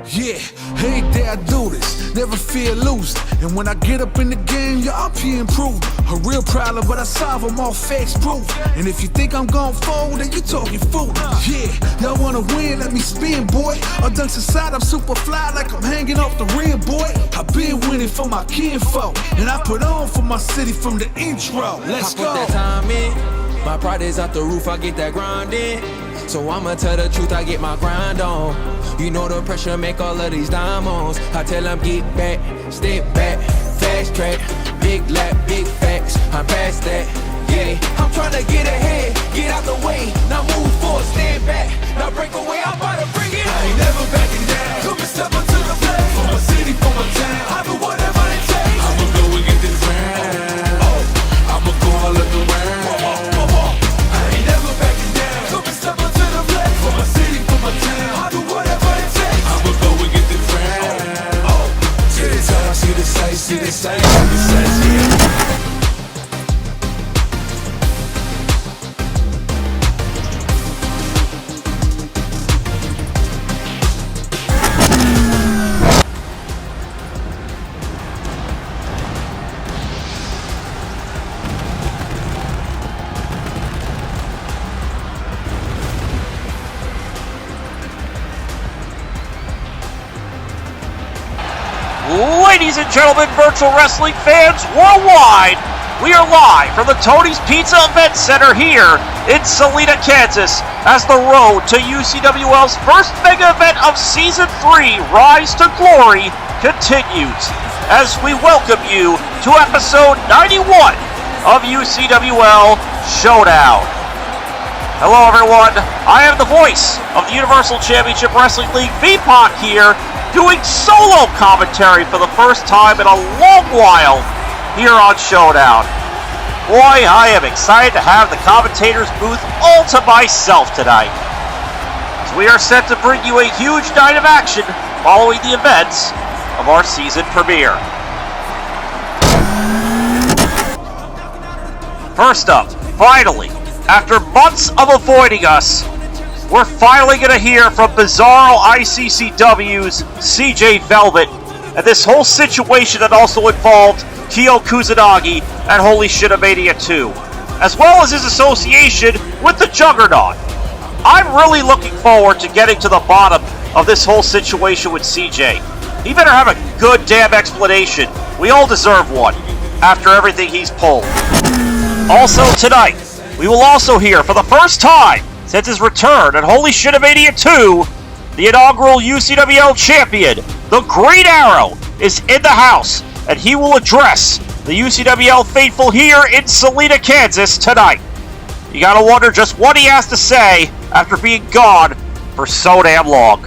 Yeah, every day I do this, never fear losing. And when I get up in the game, y'all be improving. A real problem, but I solve them all facts proof. And if you think I'm gon' fold, then you talking fool. Yeah, y'all wanna win, let me spin, boy. All dunks aside, I'm super fly like I'm hanging off the rim, boy. I been winning for my kinfolk, and I put on for my city from the intro. Let's go. I put that time in, my pride is out the roof, I get that grind in. So I'ma tell the truth, I get my grind on. You know the pressure make all of these diamonds. I tell them get back, step back, fast track, big lap, big facts, I'm past that, yeah. I'm tryna get ahead, get out the way, now move forward, stand back, now break away, I'm about to bring it. I ain't never backing down, come and step up to the plate. For my city, for my town, I do whatever it takes. I'ma go and get this round, I'ma go all of the round. I ain't never backing down, come and step up to the plate. For my city, for my town, I do whatever it takes. I'ma go and get this round. See the time, see the sight, see the sight, see the sight, yeah. Ladies and gentlemen, virtual wrestling fans worldwide, we are live from the Tony's Pizza Event Center here in Salina, Kansas, as the road to UCWL's first mega event of Season 3, Rise to Glory, continues, as we welcome you to episode 91 of UCWL Showdown. Hello everyone, I am the voice of the Universal Championship Wrestling League, V-Pac here, doing solo commentary for the first time in a long while here on Showdown. Boy, I am excited to have the commentator's booth all to myself tonight, as we are set to bring you a huge night of action following the events of our season premiere. First up, finally, after months of avoiding us, we're finally going to hear from Bizarro ICCW's CJ Velvet, and this whole situation that also involved Kyo Kusanagi and Holy Shitamania 2, as well as his association with the Juggernaut. I'm really looking forward to getting to the bottom of this whole situation with CJ. He better have a good damn explanation. We all deserve one, after everything he's pulled. Also tonight, we will also hear for the first time since his return at Holy Shitamania 2, the inaugural UCWL champion, the Green Arrow, is in the house, and he will address the UCWL faithful here in Salina, Kansas tonight. You gotta wonder just what he has to say after being gone for so damn long.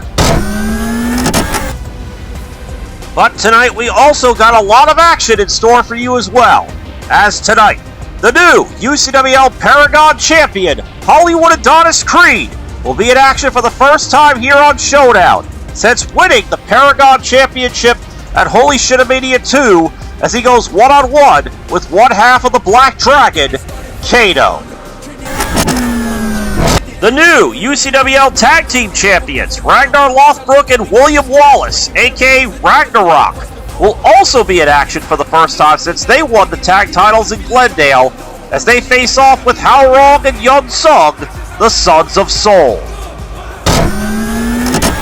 But tonight we also got a lot of action in store for you as well, as tonight, the new UCWL Paragon champion, Hollywood Adonis Creed, will be in action for the first time here on Showdown since winning the Paragon Championship at Holy Shitamania 2 as he goes one-on-one with one half of the Black Dragon, Kano. The new UCWL Tag Team Champions, Ragnar Lothbrok and William Wallace, aka Ragnarok, will also be in action for the first time since they won the tag titles in Glendale as they face off with Haorong and Yun Sung, the Sons of Soul.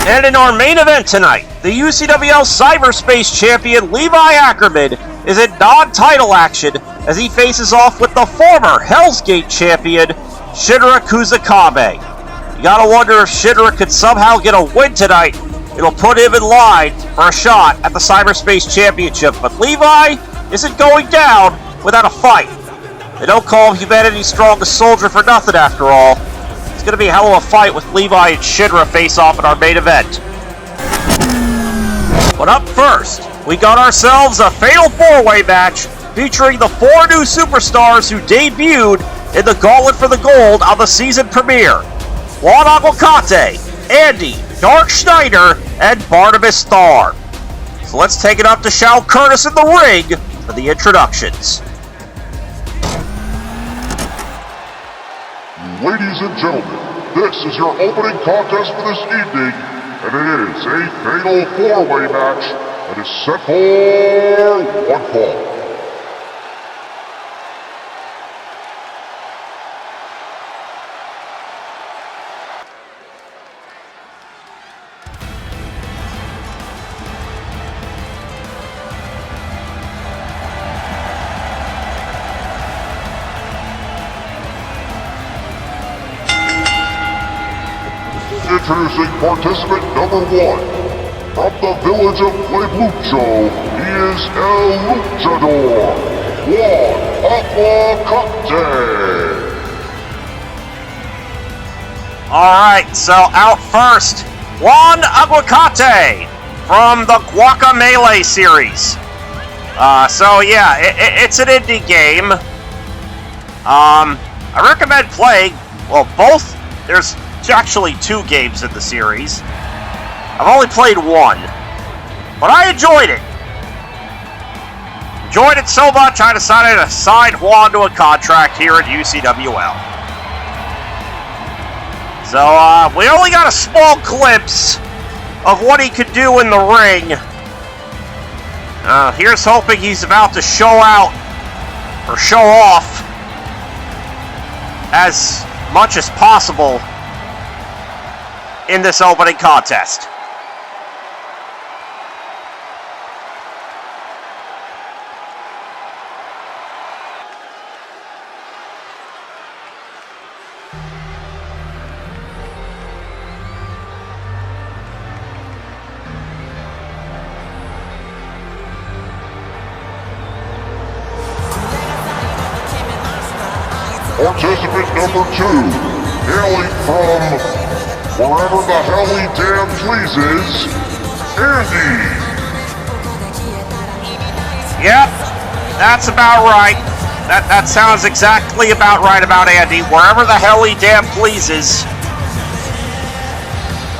And in our main event tonight, the UCWL Cyberspace Champion Levi Ackerman is in non-title action as he faces off with the former Hell's Gate Champion, Shinra Kusakame. You gotta wonder if Shinra could somehow get a win tonight. It'll put him in line for a shot at the Cyberspace Championship, but Levi isn't going down without a fight. They don't call him humanity's strongest soldier for nothing after all. It's going to be a hell of a fight with Levi and Shinra face off in our main event. But up first, we got ourselves a Fatal 4-Way match featuring the 4 new superstars who debuted in the Gauntlet for the Gold on the season premiere. Juan Aguacate, Andy, Dark Schneider, and Barnabas Thar. So let's take it up to Shao Curtis in the ring for the introductions. Ladies and gentlemen, this is your opening contest for this evening. and it is a fatal four-way match that is set for one fall. Introducing participant number 1. From the village of Pueblucho, he is El Luchador, Juan Aguacate. Alright, so out first, Juan Aguacate from the Guacamelee series. So yeah, it's an indie game. I recommend playing, well, both. There's actually 2 games in the series. I've only played 1, but I enjoyed it. Enjoyed it so much, I decided to sign Juan to a contract here at UCWL. So, we only got a small glimpse of what he could do in the ring. Here's hoping he's about to show out, or show off, as much as possible in this opening contest. Participant number 2, hailing from wherever the hell he damn pleases, Andy. Yep, that's about right. That sounds exactly about right about Andy. Wherever the hell he damn pleases.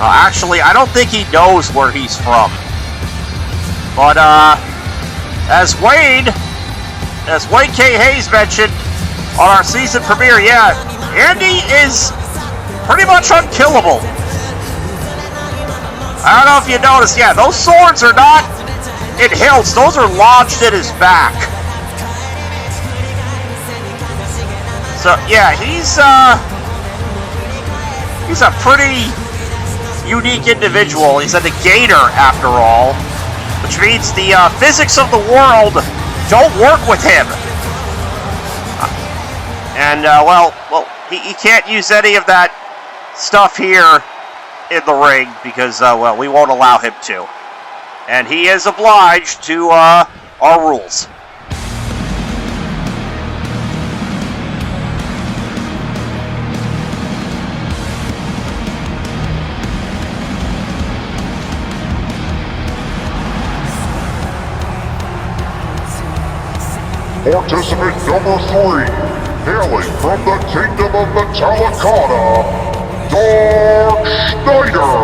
Actually, I don't think he knows where he's from. But, as Wade K. Hayes mentioned on our season premiere, yeah, Andy is pretty much unkillable. I don't know if you noticed, yeah, those swords are not in hilts, those are lodged in his back. So, yeah, he's a pretty unique individual. He's a negator, after all, which means the physics of the world don't work with him. Well, he can't use any of that stuff here in the ring because, well, we won't allow him to. And he is obliged to our rules. Participant number 3, hailing from the Kingdom of Metallicana, Dark Schneider.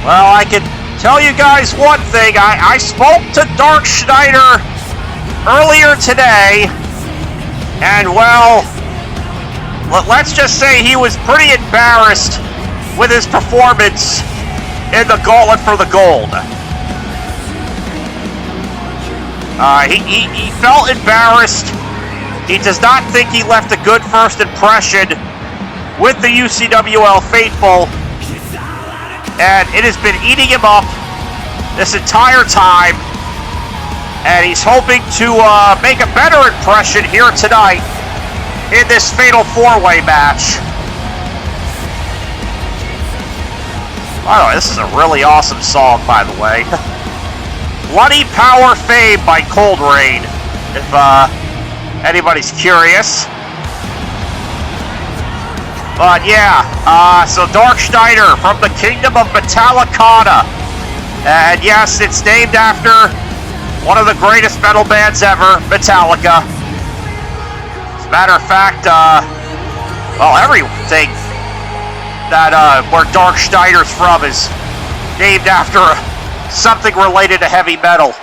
Well, I can tell you guys one thing. I spoke to Dark Schneider earlier today, and, well, let's just say he was pretty embarrassed with his performance in the Gauntlet for the Gold. He felt embarrassed. He does not think he left a good first impression with the UCWL faithful, and it has been eating him up this entire time, and he's hoping to make a better impression here tonight in this fatal four-way match. By the way, this is a really awesome song, by the way. Bloody Power Fame by Cold Rain, if anybody's curious. But yeah, so Dark Schneider from the Kingdom of Metallicana. And yes, it's named after one of the greatest metal bands ever, Metallica. As a matter of fact, well, everything that where Dark Schneider's from is named after something related to heavy metal.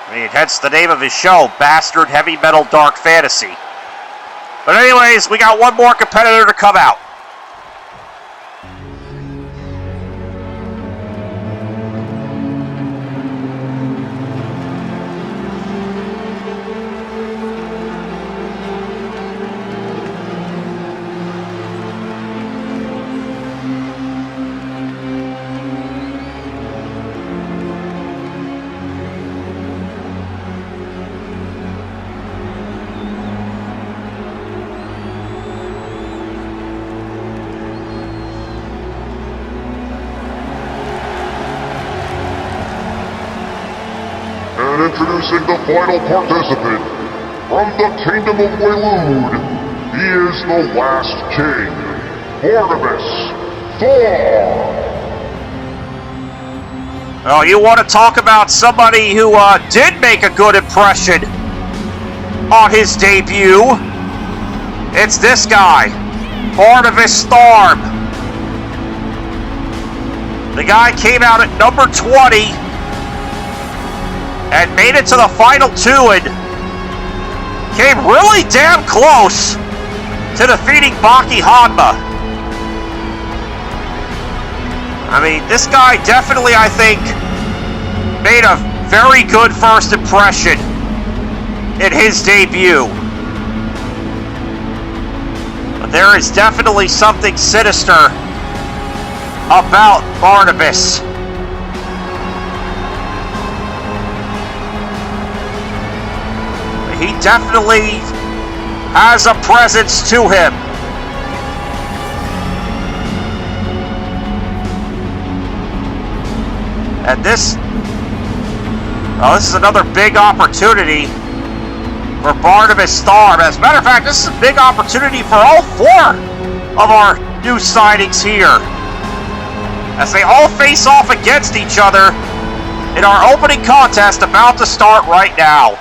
I mean, hence the name of his show, Bastard Heavy Metal Dark Fantasy. But anyways, we got one more competitor to come out. Introducing the final participant from the Kingdom of Waylude. He is the last king, Barnabas Thor. Oh, you want to talk about somebody who did make a good impression on his debut? It's this guy, Barnabas Thor. The guy came out at number 20 and made it to the final two and came really damn close to defeating Baki Hanma. I mean, this guy definitely, I think, made a very good first impression in his debut. But there is definitely something sinister about Barnabas. He definitely has a presence to him. And this is another big opportunity for Barnabas Thor. As a matter of fact, this is a big opportunity for all four of our new signings here, as they all face off against each other in our opening contest about to start right now.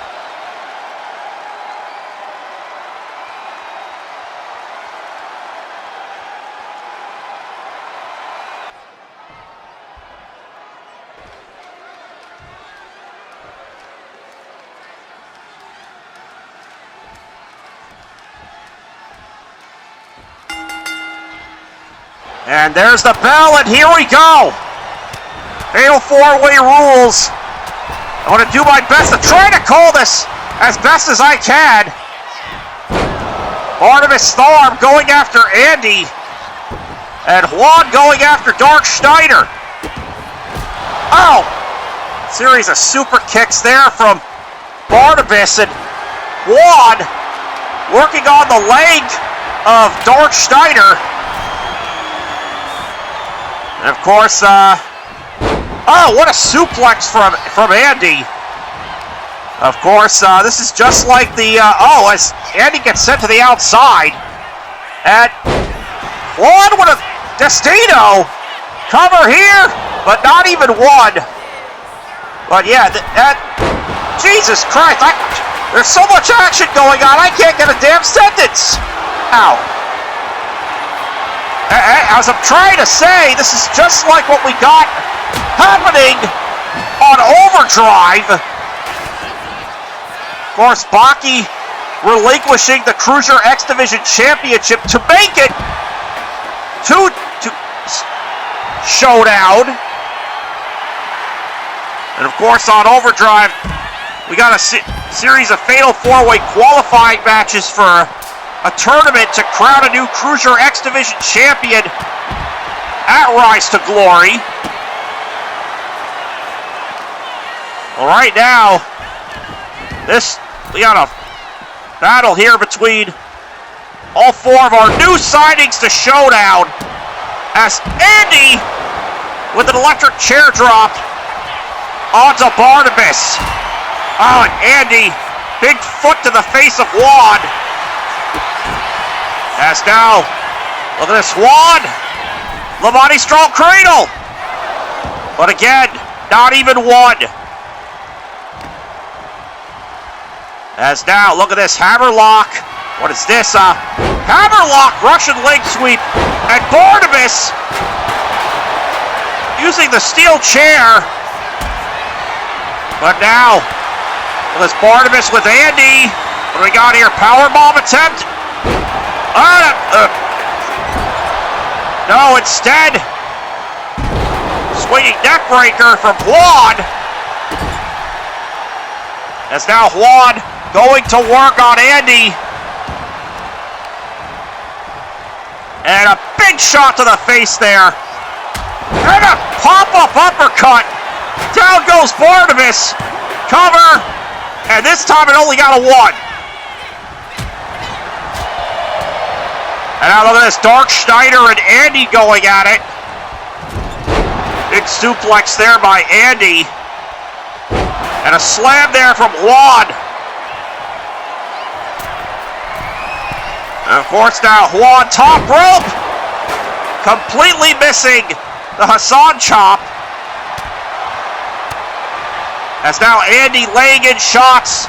And there's the bell, and here we go. Fatal four-way rules. I want to do my best to try to call this as best as I can. Barnabas Thor going after Andy, and Juan going after Dark Schneider. Oh! Series of super kicks there from Barnabas, and Juan working on the leg of Dark Schneider. And of course, oh, what a suplex from Andy. Of course, this is just like the, as Andy gets sent to the outside. And Juan with a Destino cover here, but not even one. But yeah, Jesus Christ, there's so much action going on, I can't get a damn sentence. Ow. As I'm trying to say, this is just like what we got happening on Overdrive. Of course, Baki relinquishing the Cruiser X Division Championship to make it to Showdown. And of course, on Overdrive, we got a series of Fatal 4-Way qualifying matches for a tournament to crown a new Cruiser X Division champion at Rise to Glory. Well, right now, we got a battle here between all four of our new signings to Showdown, as Andy with an electric chair drop onto Barnabas. Oh, and Andy, big foot to the face of Juan. As now, look at this, Juan, Lavati Strong Cradle. But again, not even one. As now, look at this, Hammerlock. What is this? Hammerlock Russian leg sweep. And Barnabas using the steel chair. But now, look at this, Barnabas with Andy. What do we got here? Powerbomb attempt. No, instead, swinging neckbreaker from Juan. As now Juan going to work on Andy. And a big shot to the face there. And a pop-up uppercut. Down goes Barnabas. Cover. And this time it only got a one. And now look at this, Dark Schneider and Andy going at it. Big suplex there by Andy. And a slam there from Juan. And of course now Juan top rope. Completely missing the Hassan chop. As now Andy laying in shots.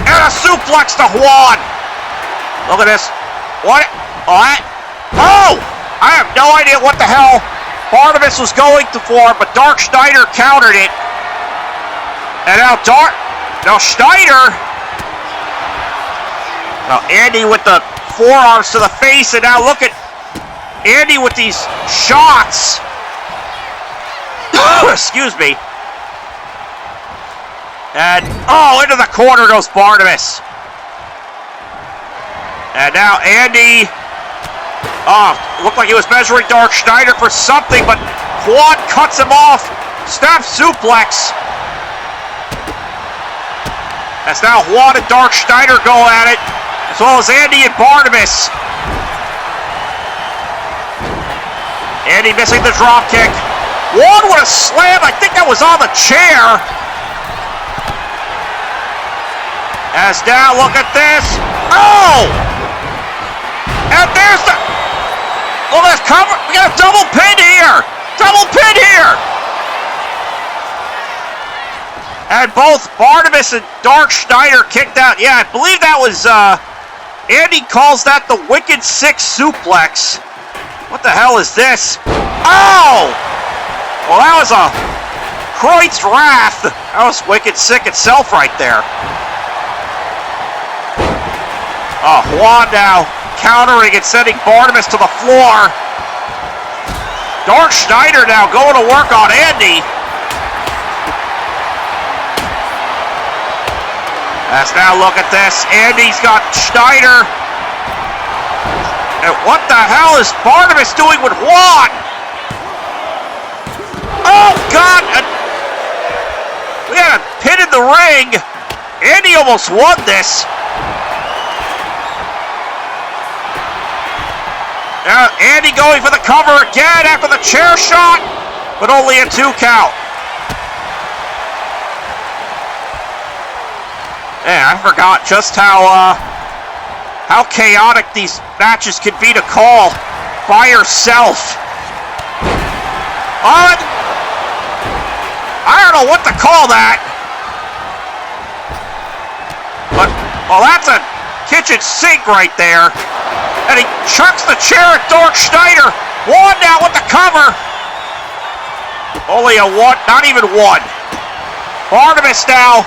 And a suplex to Juan. Look at this. What? What? Oh! I have no idea what the hell Barnabas was going for, but Dark Schneider countered it. And now Schneider. Now Andy with the forearms to the face, and now look at Andy with these shots. Excuse me. And, oh, into the corner goes Barnabas. And now Andy, looked like he was measuring Dark Schneider for something, but Juan cuts him off. Snap suplex. As now Juan and Dark Schneider go at it, as well as Andy and Barnabas. Andy missing the drop kick. Juan with a slam, I think that was on the chair. As now, look at this. Oh! And there's the... Oh, that's cover. We got a double pin here. Double pin here. And both Barnabas and Dark Schneider kicked out. Yeah, I believe that was, Andy calls that the Wicked Six suplex. What the hell is this? Oh! Well, that was a Kreutz Wrath. That was Wicked Sick itself right there. Oh, Juan now countering and sending Barnabas to the floor. Dark Schneider now going to work on Andy. Let's now look at this. Andy's got Schneider. And what the hell is Barnabas doing with Juan? Oh, God! We had a pin in the ring. Andy almost won this. Now Andy going for the cover again after the chair shot, but only a 2 count. Man, I forgot just how chaotic these matches can be to call by yourself. I don't know what to call that. But, well, that's a kitchen sink right there. And he chucks the chair at Dark Schneider. Juan now with the cover. Only a 1, not even 1. Barnabas now.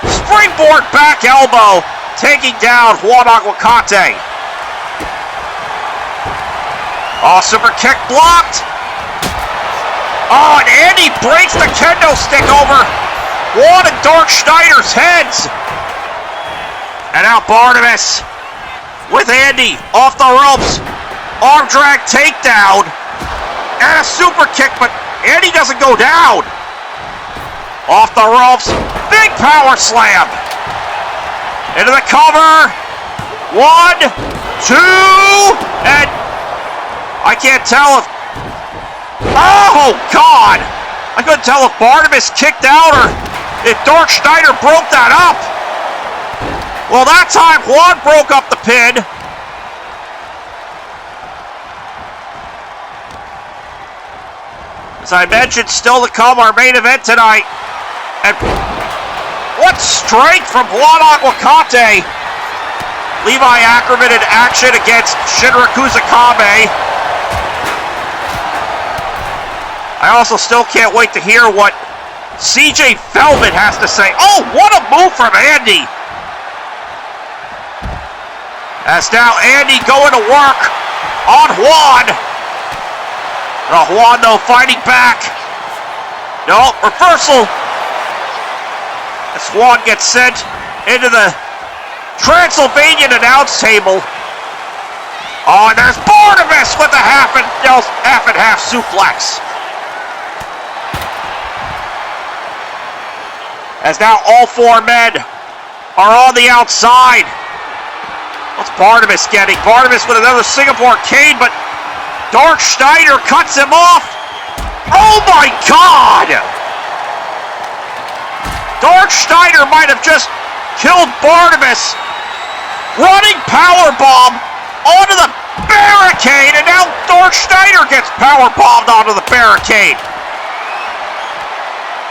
Springboard back elbow. Taking down Juan Aguacate. Oh, super kick blocked. Oh, and Andy breaks the kendo stick over Juan and Dark Schneider's heads. And now Barnabas with Andy off the ropes. Arm drag takedown. And a super kick, but Andy doesn't go down. Off the ropes. Big power slam. Into the cover. 1, 2. And I can't tell if... Oh, God. I couldn't tell if Barnabas kicked out or if Dark Schneider broke that up. Well, that time, Juan broke up the pin. As I mentioned, still to come, our main event tonight. And what strength from Juan Aguacate. Levi Ackerman in action against Shinra Kusakabe. I also still can't wait to hear what CJ Velvet has to say. Oh, what a move from Andy. As now Andy going to work on Juan. Juan, though, fighting back. No, reversal. As Juan gets sent into the Transylvanian announce table. Oh, and there's Barnabas with the half and half suplex. As now all 4 men are on the outside. What's Barnabas getting? Barnabas with another Singapore cane, but Dark Schneider cuts him off. Oh my God! Dark Schneider might have just killed Barnabas. Running powerbomb onto the barricade, and now Dark Schneider gets powerbombed onto the barricade.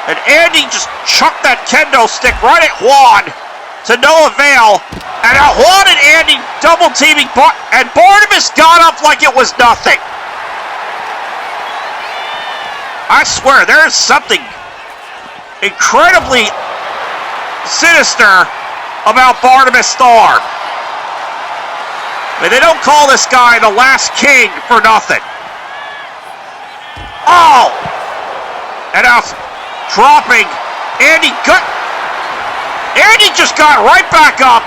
And Andy just chucked that kendo stick right at Juan to no avail. And now Juan and Andy double teaming, and Barnabas got up like it was nothing. I swear, there's something incredibly sinister about Barnabas Starr. I mean, they don't call this guy the last king for nothing. Oh! And now dropping. Andy just got right back up.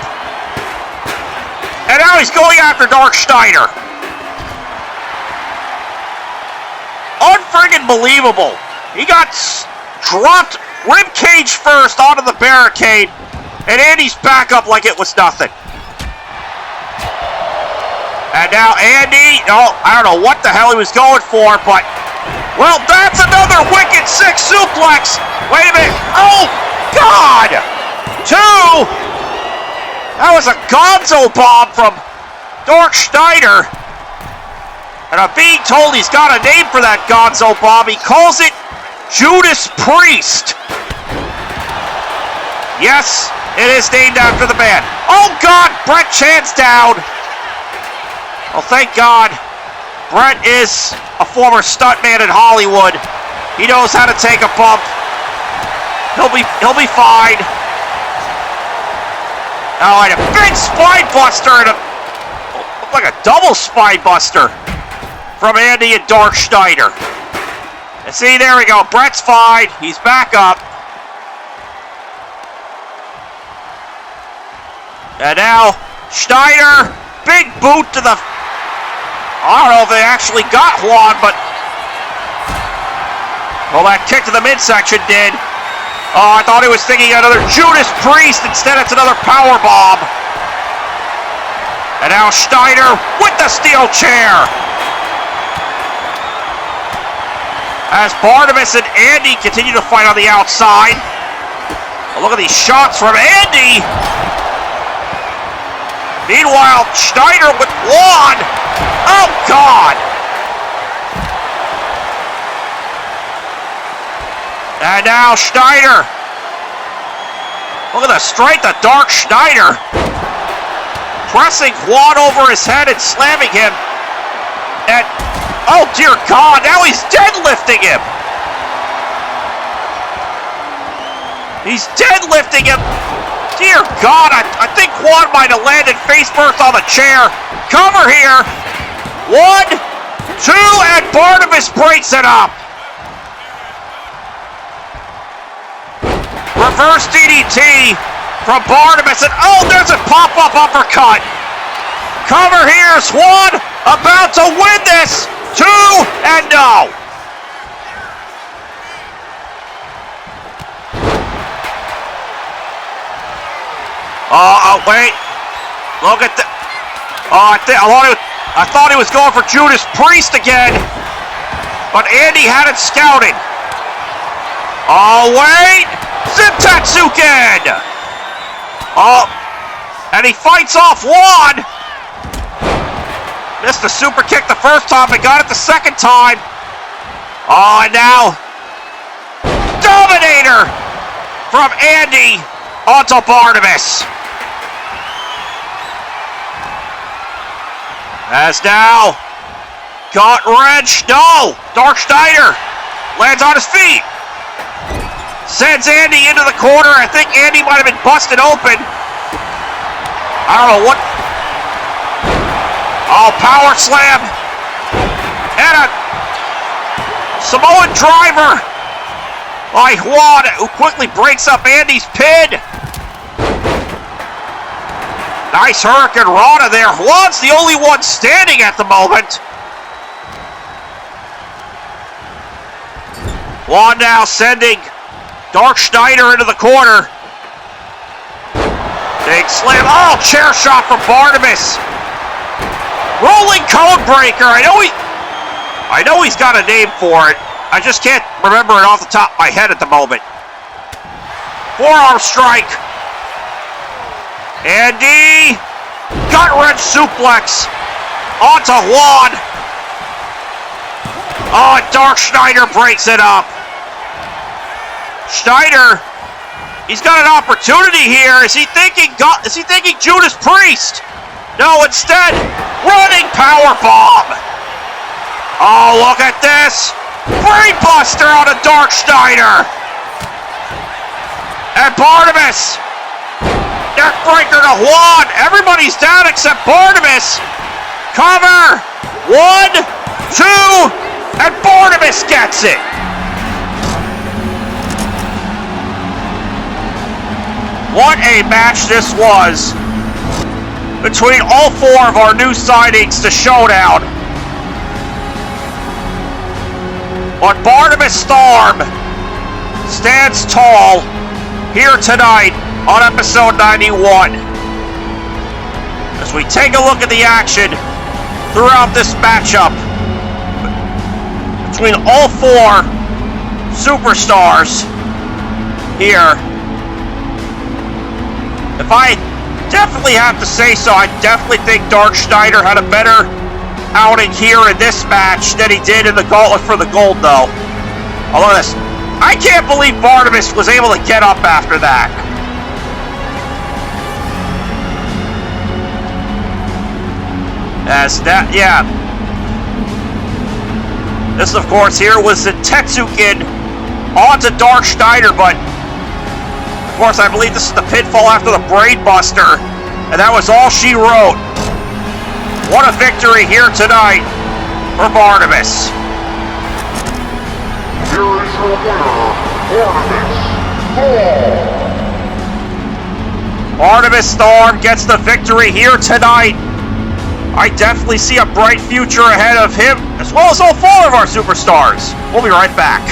And now he's going after Dark Schneider. Unfriggin' believable. He got dropped ribcage first onto the barricade, and Andy's back up like it was nothing. And now Andy, I don't know what the hell he was going for, but, well, that's another wicked six suplex. Wait a minute. Oh, God. 2. That was a gonzo bomb from Dark Schneider. And I'm being told he's got a name for that gonzo bomb. He calls it Judas Priest. Yes, it is named after the band. Oh, God, Brett Chan's down. Well, thank God. Brett is a former stuntman in Hollywood. He knows how to take a bump. He'll be fine. Oh, and a big spine buster, and looked like a double spine buster from Andy and Dark Schneider. And see, there we go. Brett's fine. He's back up. And now Schneider, big boot to the... I don't know if they actually got Juan, but... Well, that kick to the midsection did. Oh, I thought he was thinking another Judas Priest. Instead, it's another powerbomb. And now Schneider with the steel chair. As Barnabas and Andy continue to fight on the outside. Oh, look at these shots from Andy. Meanwhile, Schneider with Juan. Oh, God. And now Schneider. Look at the strength of Dark Schneider. Pressing Juan over his head and slamming him. And, oh, dear God, now he's deadlifting him. He's deadlifting him. Dear God, I think Juan might have landed face first on the chair. Cover here. 1, 2, and Barnabas breaks it up. Reverse DDT from Barnabas, and oh, there's a pop-up uppercut. Cover here, Juan about to win this. 2, and no. Oh, wait. Look at that. Oh, I thought he was going for Judas Priest again. But Andy had it scouted. Oh, wait. Zip Tatsuken. Oh, and he fights off Juan. Missed the super kick the first time, but got it the second time. Oh, and now Dominator from Andy onto Barnabas. As now, got wrenched. No! Dark Schneider lands on his feet. Sends Andy into the corner. I think Andy might have been busted open. I don't know what. Oh, power slam. And a Samoan driver by Juan, who quickly breaks up Andy's pin. Nice Hurricane Rana there. Juan's the only one standing at the moment. Juan now sending Dark Schneider into the corner. Big slam. Oh, chair shot from Barnabas. Rolling code breaker. I know he's got a name for it. I just can't remember it off the top of my head at the moment. Forearm strike. Andy. Gut-wrench suplex. Onto Juan. Oh, Dark Schneider breaks it up. Schneider, he's got an opportunity here. Is he thinking Judas Priest? No, instead, running powerbomb. Oh, look at this. Brainbuster on a Dark Schneider. And Barnabas. Neckbreaker to Juan. Everybody's down except Barnabas. Cover. 1, 2, and Barnabas gets it. What a match this was between all 4 of our new signings to Showdown. But Barnabas Storm stands tall here tonight on episode 91. As we take a look at the action throughout this matchup between all 4 superstars here. If I definitely have to say so, I definitely think Dark Schneider had a better outing here in this match than he did in the Gauntlet for the Gold, though. Oh, look at this. I can't believe Barnabas was able to get up after that. As that, yeah. This, of course, here was the Tetsukin onto Dark Schneider, but of course, I believe this is the pinfall after the Brain Buster, and that was all she wrote. What a victory here tonight for Barnabas. Here is your winner, Barnabas Storm gets the victory here tonight. I definitely see a bright future ahead of him, as well as all 4 of our superstars. We'll be right back.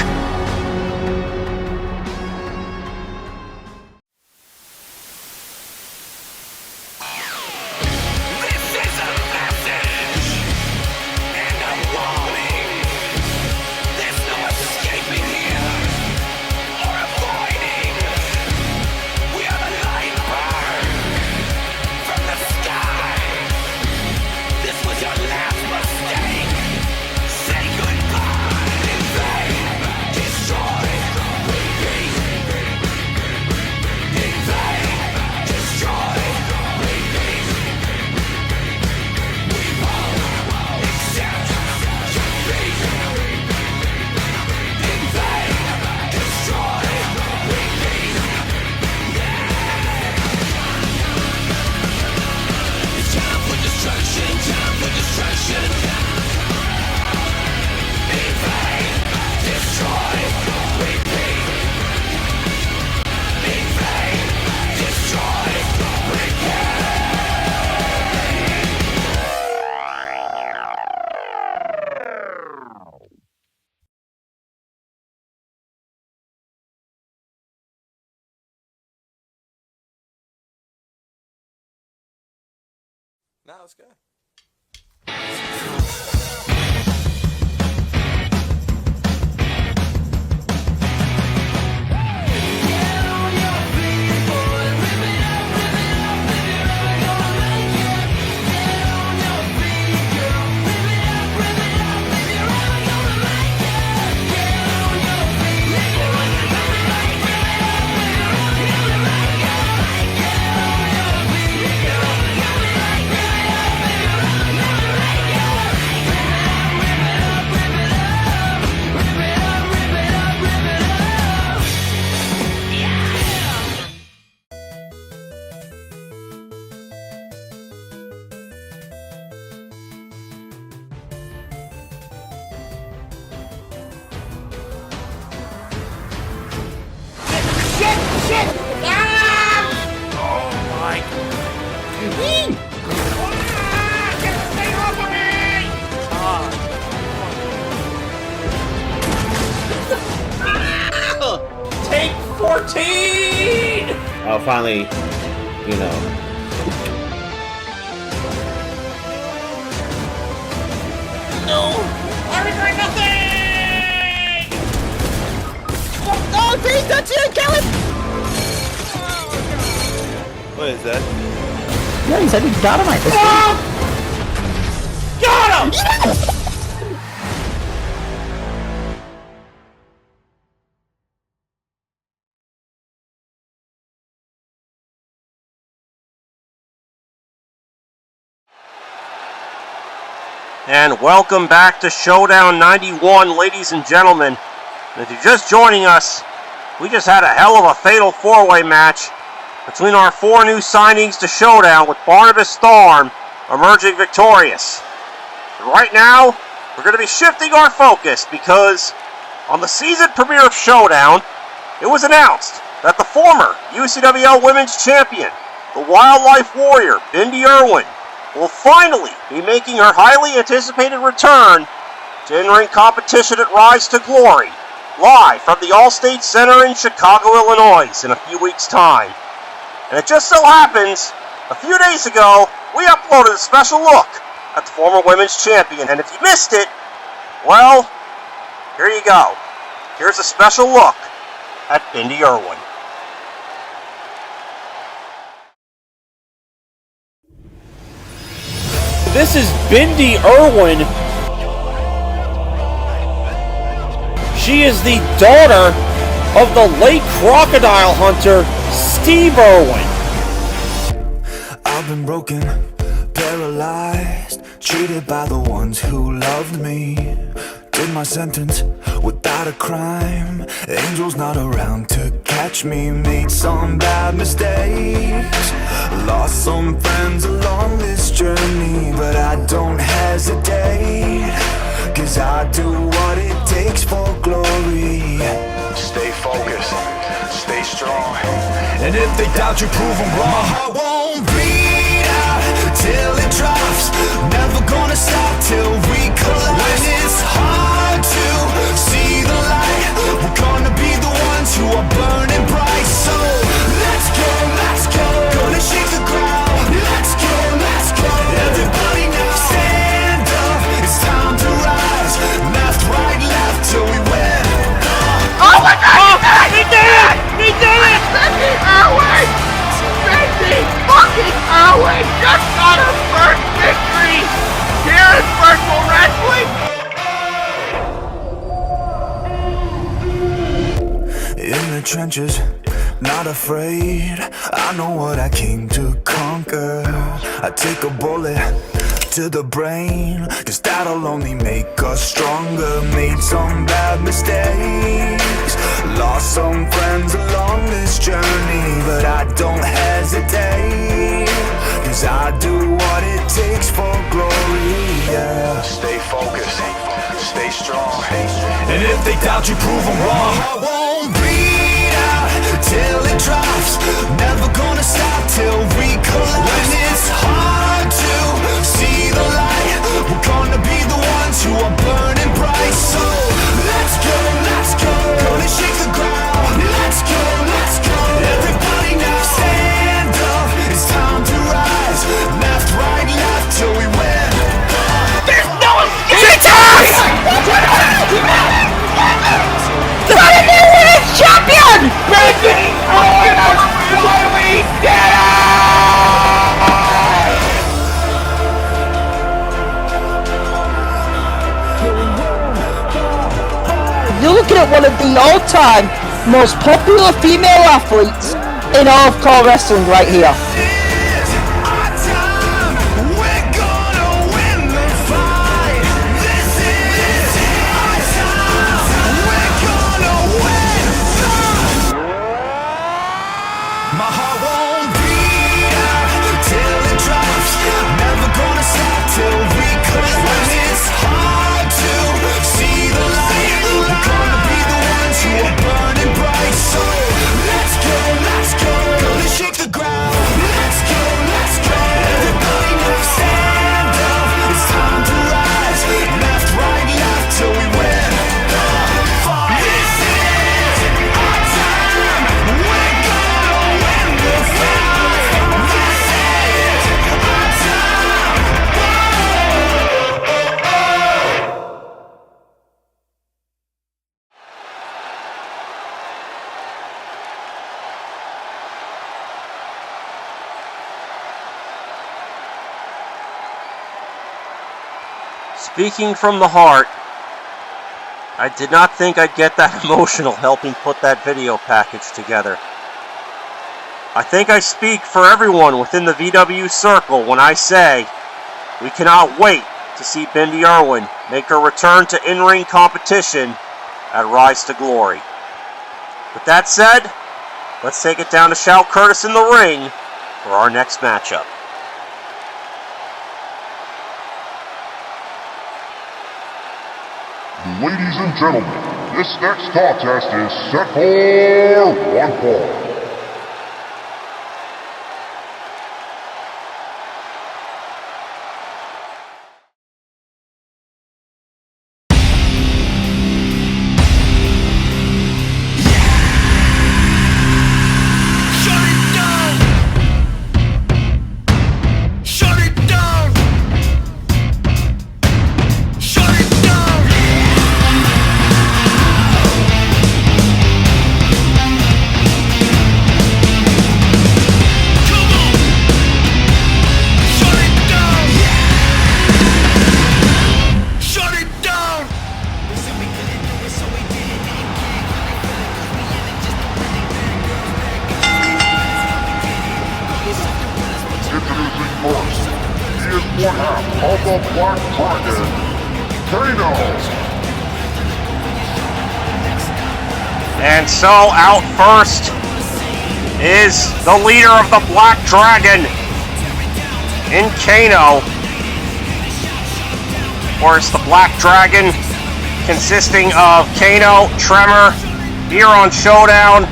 Now let's go. Take 14! Oh, finally, you know. No! I regret nothing! Oh, please don't you kill him! What is that? Yeah, he said he dynamite this Got him! Yes! And welcome back to Showdown 91, ladies and gentlemen. And if you're just joining us, we just had a hell of a fatal four-way match between our four new signings to Showdown, with Barnabas Thorn emerging victorious. And right now, we're going to be shifting our focus because on the season premiere of Showdown, it was announced that the former UCWL Women's Champion, the Wildlife Warrior, Bindi Irwin, will finally be making her highly anticipated return to in-ring competition at Rise to Glory, live from the Allstate Center in Chicago, Illinois, in a few weeks' time. And it just so happens, a few days ago, we uploaded a special look at the former Women's Champion, and if you missed it, well, here you go. Here's a special look at Bindi Irwin. This is Bindi Irwin. She is the daughter of the late crocodile hunter, Steve Irwin. I've been broken, paralyzed, treated by the ones who loved me. Did my sentence without a crime. Angels not around to catch me. Made some bad mistakes, lost some friends along this journey. But I don't hesitate, 'cause I do what it takes for glory. Stay focused, stay strong, and if they doubt you, prove them wrong. My heart won't bleed out till it drops. Never gonna stop till we collapse. When it's hard to see the light, we're gonna be the ones who are burning bright. So let's go, gonna shake the ground. Let's go, everybody now stand up. It's time to rise. Left, right, left till we win. Oh my God! He did it! He did it! Bindi Irwin! Bindi fucking Irwin just got her first victory here in Virtual Wrestling! In the trenches, not afraid. I know what I came to conquer. I take a bullet to the brain, 'cause that'll only make us stronger. Made some bad mistakes, lost some friends along this journey. But I don't hesitate, 'cause I do what it takes for glory. Yeah. Stay focused, stay strong, and if they doubt you, prove them wrong. I won't bleed out till it drops. Never gonna stop till we collapse. When it's hard to see the light, we're gonna be the ones who are burning bright. So let's go, gonna shake the ground. Let's go, everybody now stand up. It's time to rise. Left, right, left till we win. There's no escape! The women's champion! Bindi Irwin has finally did it! You're looking at one of the all-time most popular female athletes in all of core wrestling right here. This is our time. We're gonna win the fight. This is our time. We're gonna win. My heart won't beat out till it drops. Never gonna stop till we collapse. When it's hard to see the light, we're gonna be the ones who are burning bright. So let's go, gonna shake the ground. Speaking from the heart, I did not think I'd get that emotional helping put that video package together. I think I speak for everyone within the VW circle when I say we cannot wait to see Bindi Irwin make her return to in-ring competition at Rise to Glory. With that said, let's take it down to Shao Curtis in the ring for our next matchup. Ladies and gentlemen, this next contest is set for one fall. And so out first is the leader of the Black Dragon in Kano. Of course, the Black Dragon consisting of Kano, Tremor, here on Showdown,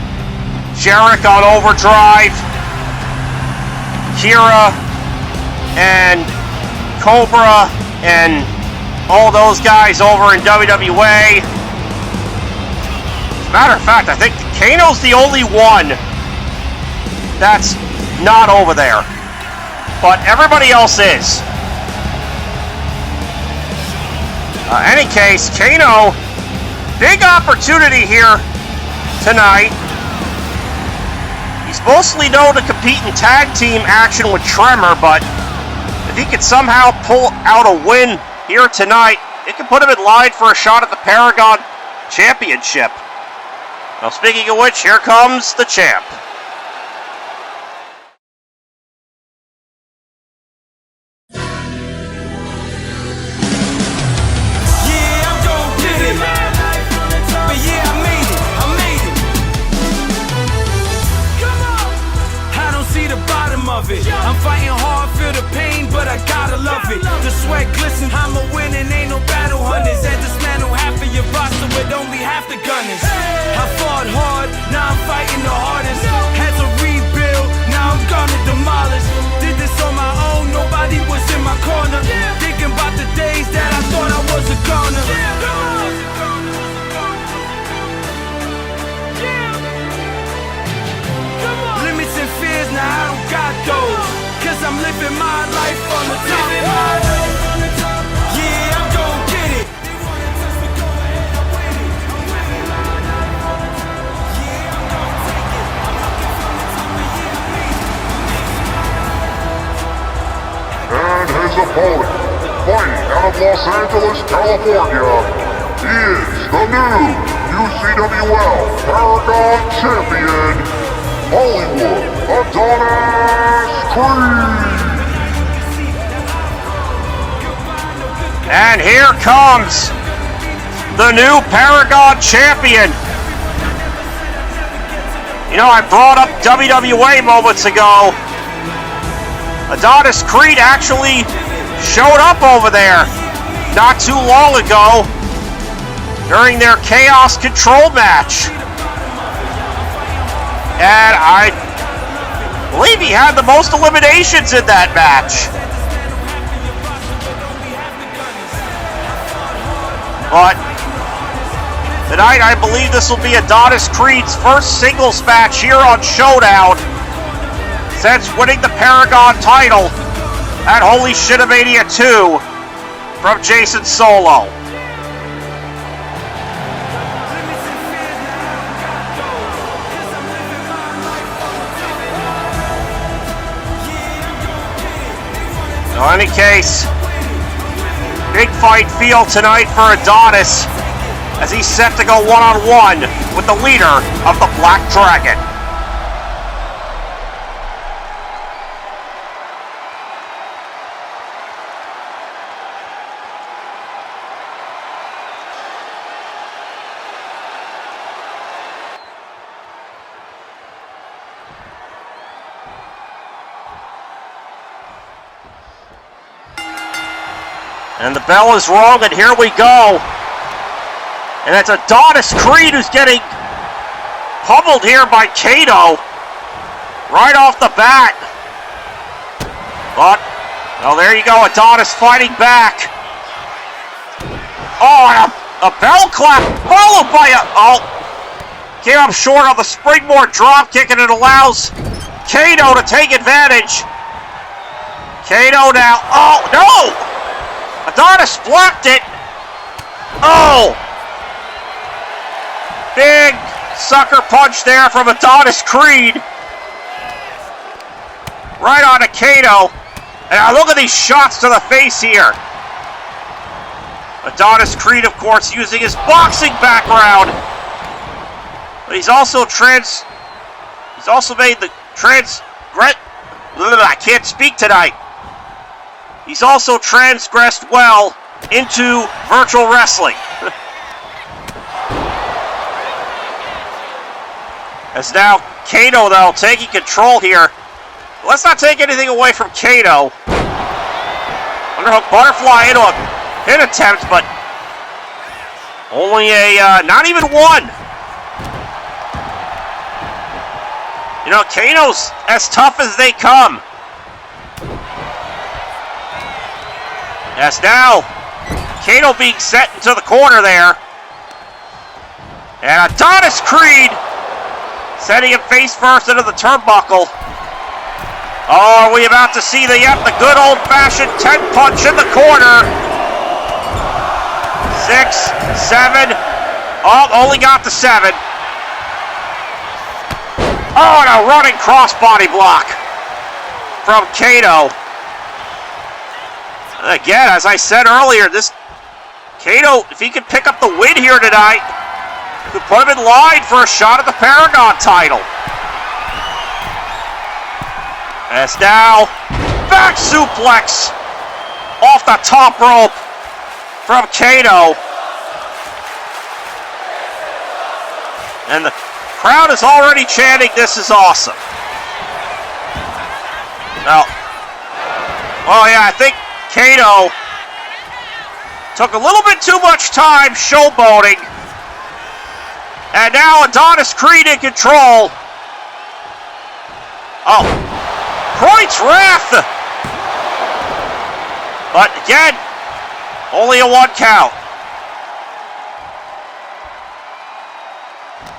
Jarek on Overdrive, Kira, and Cobra, and all those guys over in WWA. Matter of fact, I think Kano's the only one that's not over there. But everybody else is. Any case, Kano, big opportunity here tonight. He's mostly known to compete in tag team action with Tremor, but if he could somehow pull out a win here tonight, it could put him in line for a shot at the Paragon Championship. Now, speaking of which, here comes the champ. I'm fighting hard, feel the pain, but I gotta love it. The sweat glistens, I'm a winning, ain't no battle hunters. And dismantle half of your roster with only half the gunners. I fought hard, now I'm fighting the hardest. Had to rebuild, now I'm gonna demolish. Did this on my own, nobody was in my corner. Thinking about the days that I thought I was a goner. Limits and fears, now I don't got those. Cause I'm living my life on the top. Yeah, I'm gon' get it. And his opponent, fighting out of Los Angeles, California, is the new UCWL Paragon Champion, Hollywood Adonis Creed. And here comes the new Paragon Champion. You know, I brought up WWA moments ago. Adonis Creed actually showed up over there not too long ago during their Chaos Control match. And I believe he had the most eliminations in that match. But tonight I believe this will be Adonis Creed's first singles match here on Showdown since winning the Paragon title at Holy Shitamania 2 from Jacen Solo. In any case, Big fight field tonight for Adonis as he's set to go one-on-one with the leader of the Black Dragon. And the bell is rung, and here we go. And it's Adonis Creed who's getting pummeled here by Kato right off the bat. But, well, there you go, Adonis fighting back. Oh, and a bell clap followed by came up short on the springboard drop kick, and it allows Kato to take advantage. Kato now, oh, no! Adonis blocked it. Oh! Big sucker punch there from Adonis Creed. Right onto Kato. And now look at these shots to the face here. Adonis Creed, of course, using his boxing background. But he's also made the I can't speak tonight. He's also transgressed well into virtual wrestling. As now Kato, though, taking control here. Let's not take anything away from Kato. Underhook butterfly into a hit attempt, but only not even one. You know, Kato's as tough as they come. As now, Kato being set into the corner there. And Adonis Creed setting him face first into the turnbuckle. Oh, are we about to see the good old-fashioned 10 punch in the corner? 6, 7. Oh, only got to 7. Oh, and a running crossbody block from Kato. Again, as I said earlier, this Kato, if he could pick up the win here tonight, could put him in line for a shot at the Paragon title. As now, back suplex off the top rope from Kato. And the crowd is already chanting, "This is awesome." Now, oh yeah, I think Kato took a little bit too much time showboating. And now Adonis Creed in control. Oh, Croyt's Wrath. But again, only a 1 count.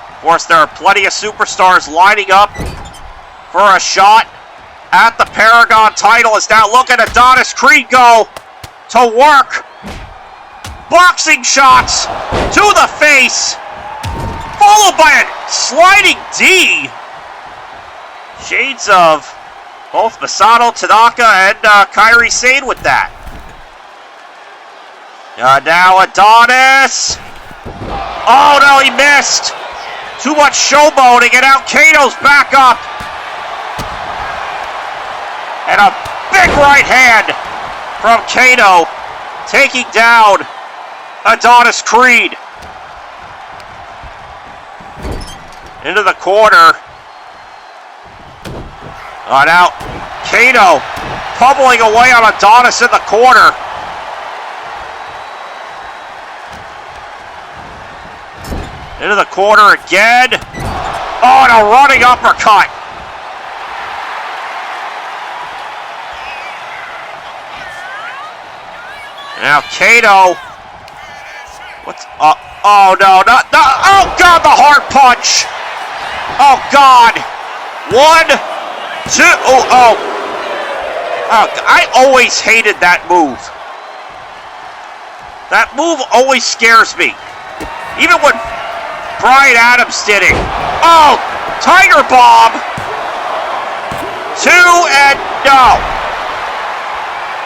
Of course, there are plenty of superstars lining up for a shot at the Paragon title. Is now look at Adonis Creed go to work. Boxing shots to the face, followed by a sliding D. Shades of both Masato Tanaka and Kairi Sane with that. Now Adonis. Oh no, he missed. Too much showboating, and now Kato's back up. And a big right hand from Kato, taking down Adonis Creed. Into the corner. Oh, now Kato pummeling away on Adonis in the corner. Into the corner again. Oh, and a running uppercut. Now Kato. What's up? Oh no, not oh god, the hard punch. Oh god. 1, 2. Oh. I always hated that move. That move always scares me. Even when Brian Adams did it. Oh, Tiger Bomb. 2 and no.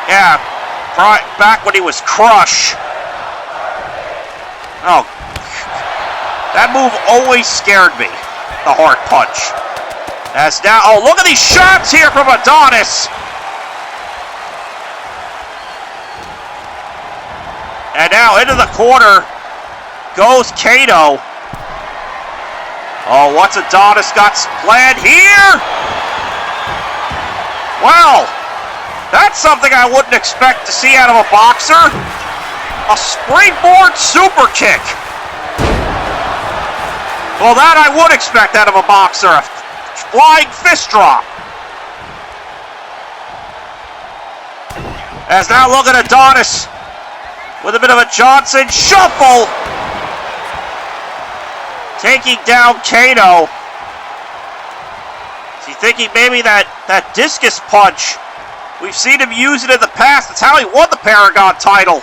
Yeah. back when he was Crush. Oh, that move always scared me, the hard punch. As now, oh, look at these shots here from Adonis. And now into the corner goes Kato. Oh, what's Adonis got planned here? Well, that's something I wouldn't expect to see out of a boxer. A springboard super kick. Well, that I would expect out of a boxer. A flying fist drop. As now look at Adonis with a bit of a Johnson shuffle. Taking down Kato. Is he thinking maybe that discus punch? We've seen him use it in the past. That's how he won the Paragon title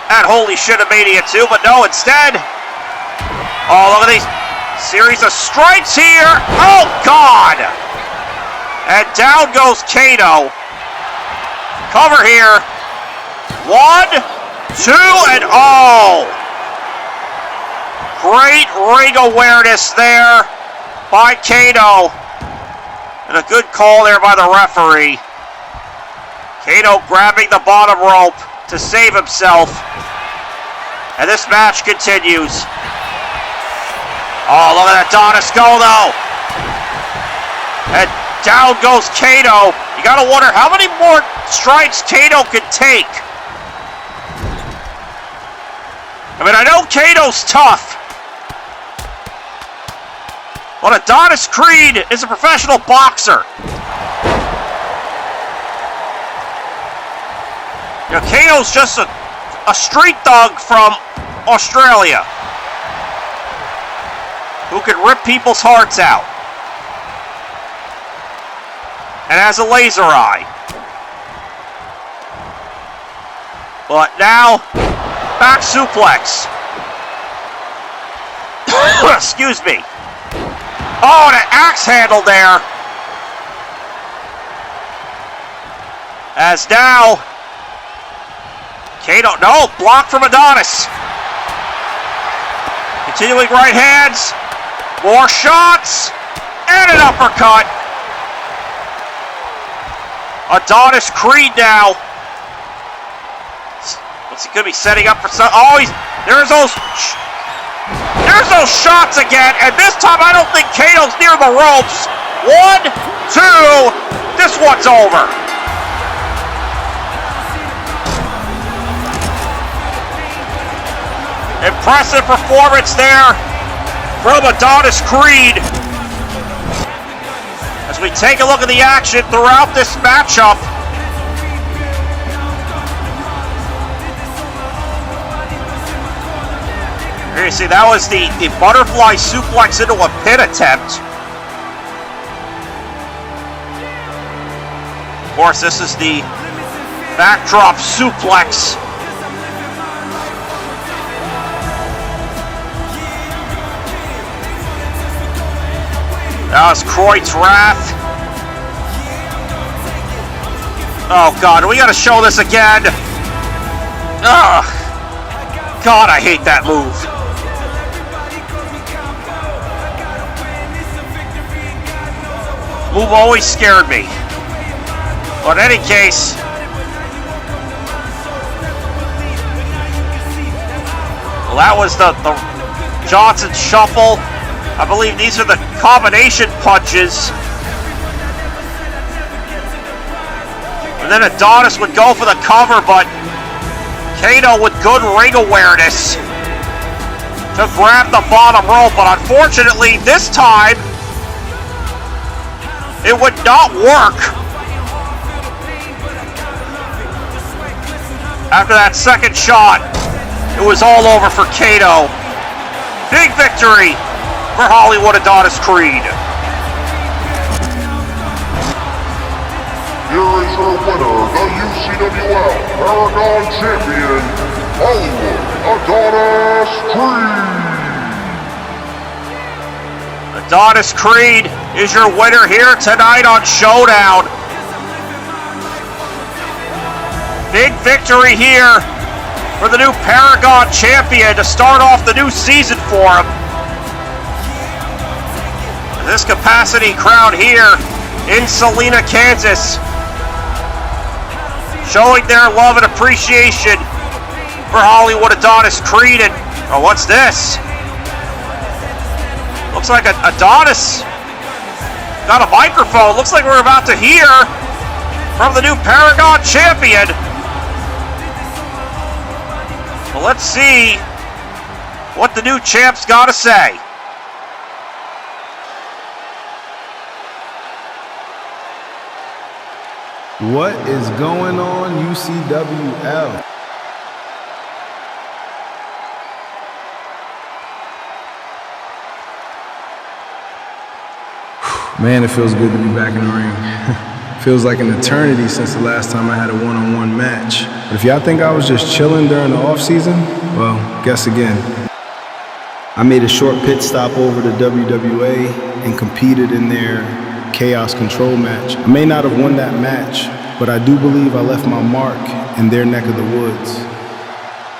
at Holy Shitamania 2, but no, instead. Oh, look at these series of strikes here. Oh, God. And down goes Kato. Cover here. 1, 2, and oh. Great ring awareness there by Kato. And a good call there by the referee. Kato grabbing the bottom rope to save himself. And this match continues. Oh, look at Adonis go, though. And down goes Kato. You gotta wonder how many more strikes Kato can take. I mean, I know Kato's tough. But Adonis Creed is a professional boxer. You know, Kato's just a street thug from Australia who can rip people's hearts out and has a laser eye. But now, back suplex. Excuse me. Oh, and an axe handle there. As now, Kato, no, block from Adonis. Continuing right hands, more shots, and an uppercut. Adonis Creed now. What's he gonna be setting up for some? Oh, there's those shots again, and this time I don't think Kato's near the ropes. 1, 2, this one's over. Impressive performance there from Adonis Creed. As we take a look at the action throughout this matchup. Here you see, that was the butterfly suplex into a pin attempt. Of course, this is the backdrop suplex. That was Croyd's Wrath. Oh, God, we gotta show this again. Ugh. God, I hate that move. Move always scared me. But in any case, well, that was the Johnson shuffle. I believe these are the combination punches. And then Adonis would go for the cover, but Kato with good ring awareness to grab the bottom rope. But unfortunately, this time, it would not work. After that second shot, it was all over for Kato. Big victory for Hollywood Adonis Creed. Here is your winner, the UCWL Paragon Champion, Hollywood Adonis Creed. Adonis Creed is your winner here tonight on Showdown. Big victory here for the new Paragon champion to start off the new season for him. This capacity crowd here in Salina, Kansas, showing their love and appreciation for Hollywood Adonis Creed. And oh, what's this? Looks like Adonis got a microphone. Looks like we're about to hear from the new Paragon champion. Well, let's see what the new champ's got to say. What is going on, UCWL? Man, it feels good to be back in the ring. Feels like an eternity since the last time I had a one-on-one match. But if y'all think I was just chilling during the off-season, well, guess again. I made a short pit stop over to WWA and competed in their Chaos Control match. I may not have won that match, but I do believe I left my mark in their neck of the woods.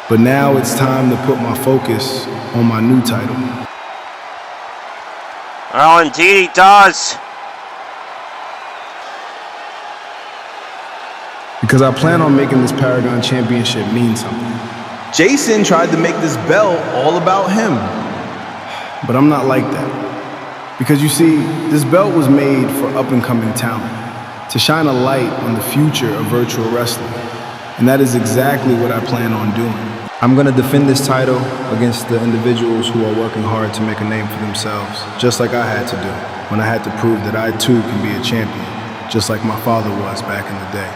But now it's time to put my focus on my new title. Well, indeed he does. Because I plan on making this Paragon Championship mean something. Jacen tried to make this belt all about him. But I'm not like that. Because you see, this belt was made for up-and-coming talent, to shine a light on the future of virtual wrestling. And that is exactly what I plan on doing. I'm going to defend this title against the individuals who are working hard to make a name for themselves, just like I had to do when I had to prove that I too can be a champion, just like my father was back in the day,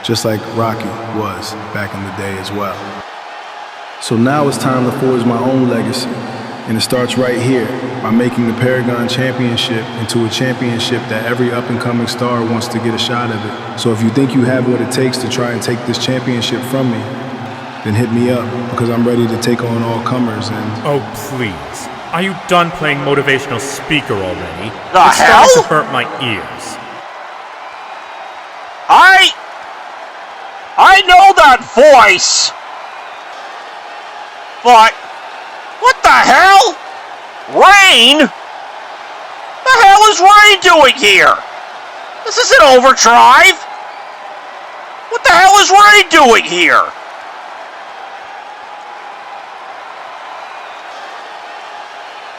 just like Rocky was back in the day as well. So now it's time to forge my own legacy, and it starts right here by making the Paragon Championship into a championship that every up-and-coming star wants to get a shot of it. So if you think you have what it takes to try and take this championship from me, then hit me up, because I'm ready to take on all comers and... Oh, please. Are you done playing motivational speaker already? The it's hell? starting to hurt my ears. I know that voice! But... what the hell? Rain? The hell is Rain doing here? This isn't Overdrive! What the hell is Rain doing here?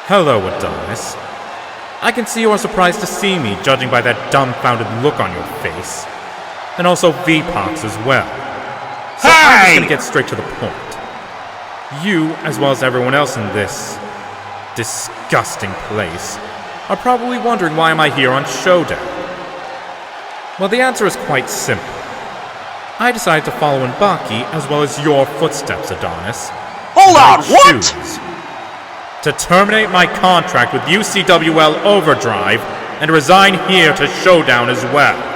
Hello, Adonis. I can see you are surprised to see me, judging by that dumbfounded look on your face. And also V-Pac's as well. So I'm just gonna get straight to the point. You, as well as everyone else in this disgusting place, are probably wondering why am I here on Showdown. Well, the answer is quite simple. I decided to follow in Baki as well as your footsteps, Adonis. Hold on, what? To terminate my contract with UCWL Overdrive and resign here to Showdown as well.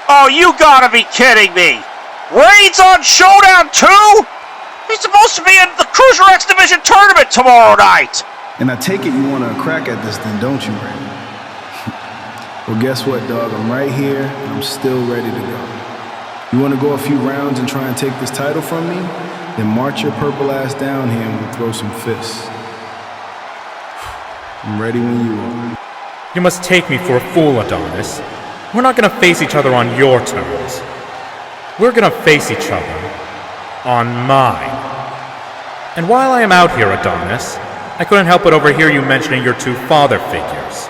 Oh, you gotta be kidding me! Rain's on Showdown too? He's supposed to be in the Cruiser X Division tournament tomorrow night! And I take it you want a crack at this then, don't you, Ray? Well, guess what, dog? I'm right here, and I'm still ready to go. You want to go a few rounds and try and take this title from me? Then march your purple ass down here and we'll throw some fists. I'm ready when you are. You must take me for a fool, Adonis. We're not gonna face each other on your terms. We're gonna face each other on mine. And while I am out here, Adonis, I couldn't help but overhear you mentioning your two father figures.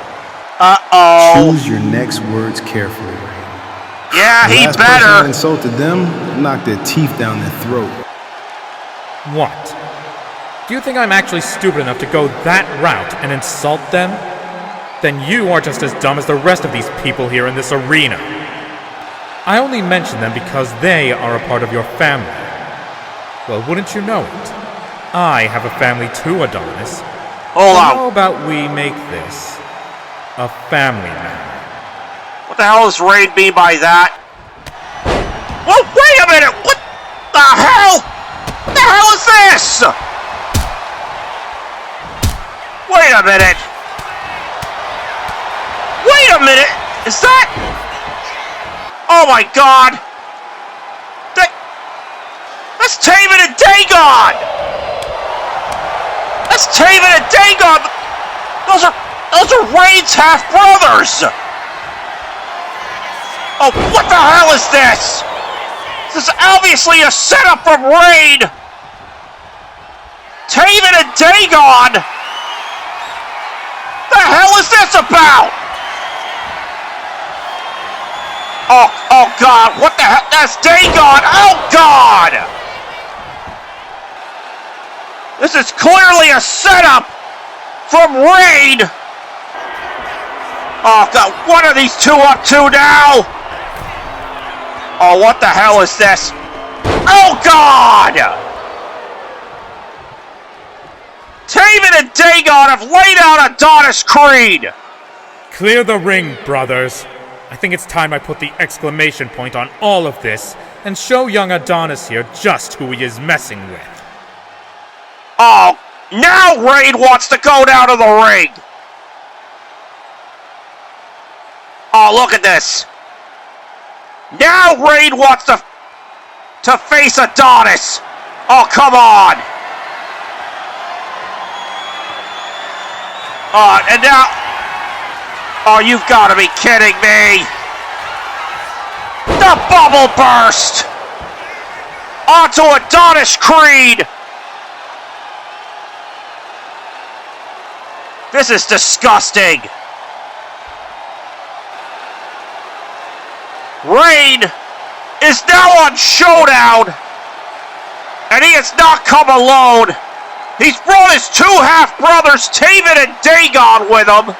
Uh-oh. Choose your next words carefully, Ray. Yeah, he last better. person that insulted them, knock their teeth down their throat. What? Do you think I'm actually stupid enough to go that route and insult them? Then you are just as dumb as the rest of these people here in this arena. I only mention them because they are a part of your family. Well, wouldn't you know it? I have a family too, Adonis. Hold on. How about we make this a family matter? What the hell does Rain mean by that? Whoa, wait a minute! What the hell? What the hell is this? Wait a minute! Wait a minute! Is that... oh my god! That's Taven and Dagon! That's Taven and Dagon! Those are Raid's half-brothers! Oh, what the hell is this? This is obviously a setup from Raid! Taven and Dagon! The hell is this about? Oh God, what the hell? That's Dagon! Oh God! This is clearly a setup from Raid! Oh God, what are these two up to now? Oh, what the hell is this? Oh God! Taven and Dagon have laid out Adonis Creed! Clear the ring, brothers. I think it's time I put the exclamation point on all of this and show young Adonis here just who he is messing with. Oh, now Raid wants to go down to the ring! Oh, look at this! Now Raid wants to face Adonis! Oh, come on! And now... Oh, you've got to be kidding me! The bubble burst! Onto Adonis Creed! This is disgusting! Raid is now on Showdown! And he has not come alone! He's brought his two half-brothers, Taven and Dagon, with him!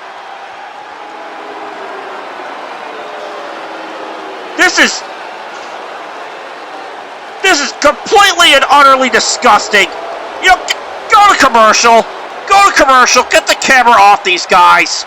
This is completely and utterly disgusting. You know, go to commercial. Go to commercial. Get the camera off these guys.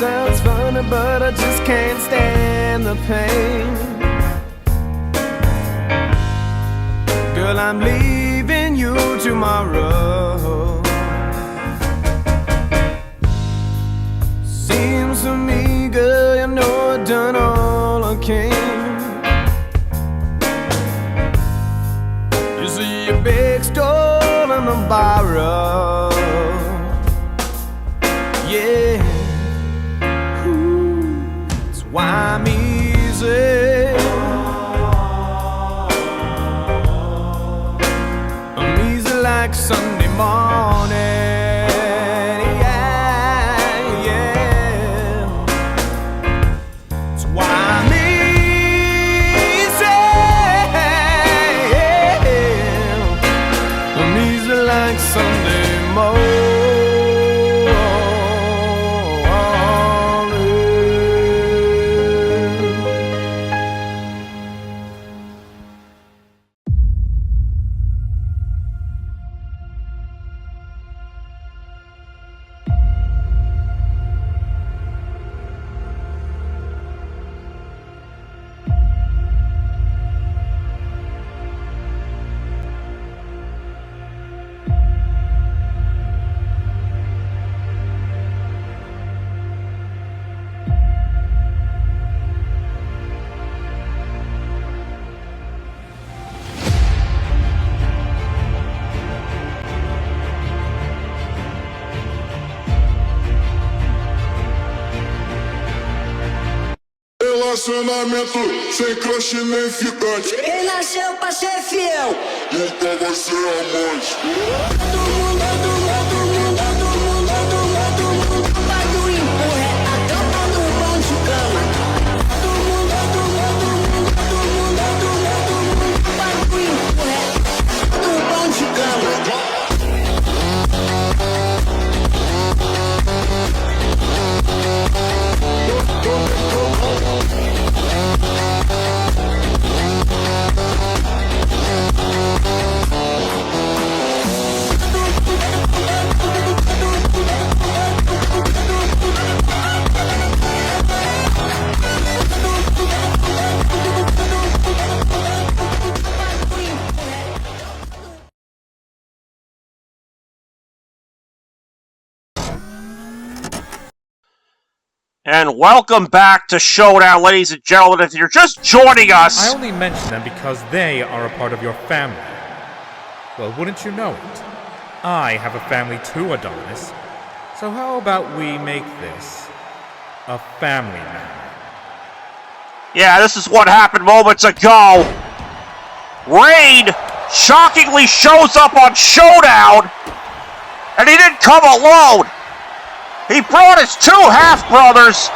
Sounds funny, but I just can't stand the pain. Girl, I'm leaving you tomorrow. Seems to me, girl, you know I've done all I can. You see a big stole and a borrow. Yeah. Why I'm easy. I'm easy like Sunday morning. Yeah, yeah. That's why I'm easy. I'm easy like Sunday morning. relacionamento sem crush nem ficante. Quem nasceu pra ser fiel nunca vai ser amante. And welcome back to Showdown, ladies and gentlemen. If you're just joining us... I only mention them because they are a part of your family. Well, wouldn't you know it? I have a family too, Adonis. So how about we make this a family matter? Yeah, this is what happened moments ago. Raid shockingly shows up on Showdown, and he didn't come alone. He brought his two half-brothers,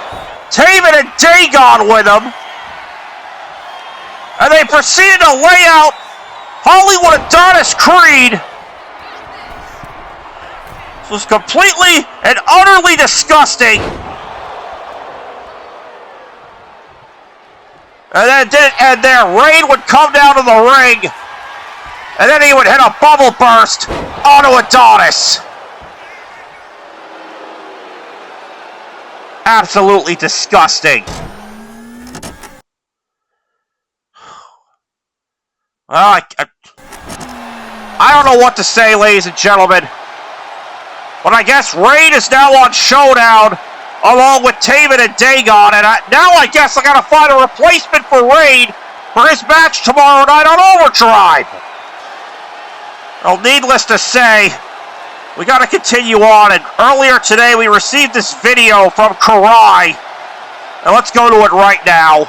Taven and Dagon, with him. And they proceeded to lay out Hollywood Adonis Creed. This was completely and utterly disgusting. And their Raid would come down to the ring. And then he would hit a bubble burst onto Adonis. Absolutely disgusting. Well, I don't know what to say, ladies and gentlemen. But I guess Raid is now on Showdown, along with Taven and Dagon. And now I guess I gotta find a replacement for Raid for his match tomorrow night on Overdrive. Well, needless to say, we gotta continue on, and earlier today we received this video from Karai, and let's go to it right now.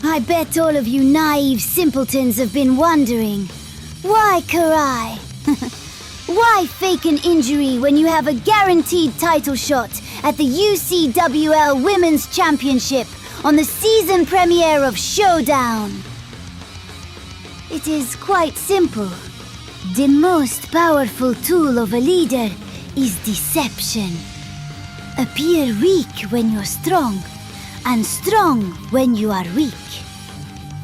I bet all of you naive simpletons have been wondering, why Karai? Why fake an injury when you have a guaranteed title shot at the UCWL Women's Championship on the season premiere of Showdown? It is quite simple. The most powerful tool of a leader is deception. Appear weak when you're strong, and strong when you are weak.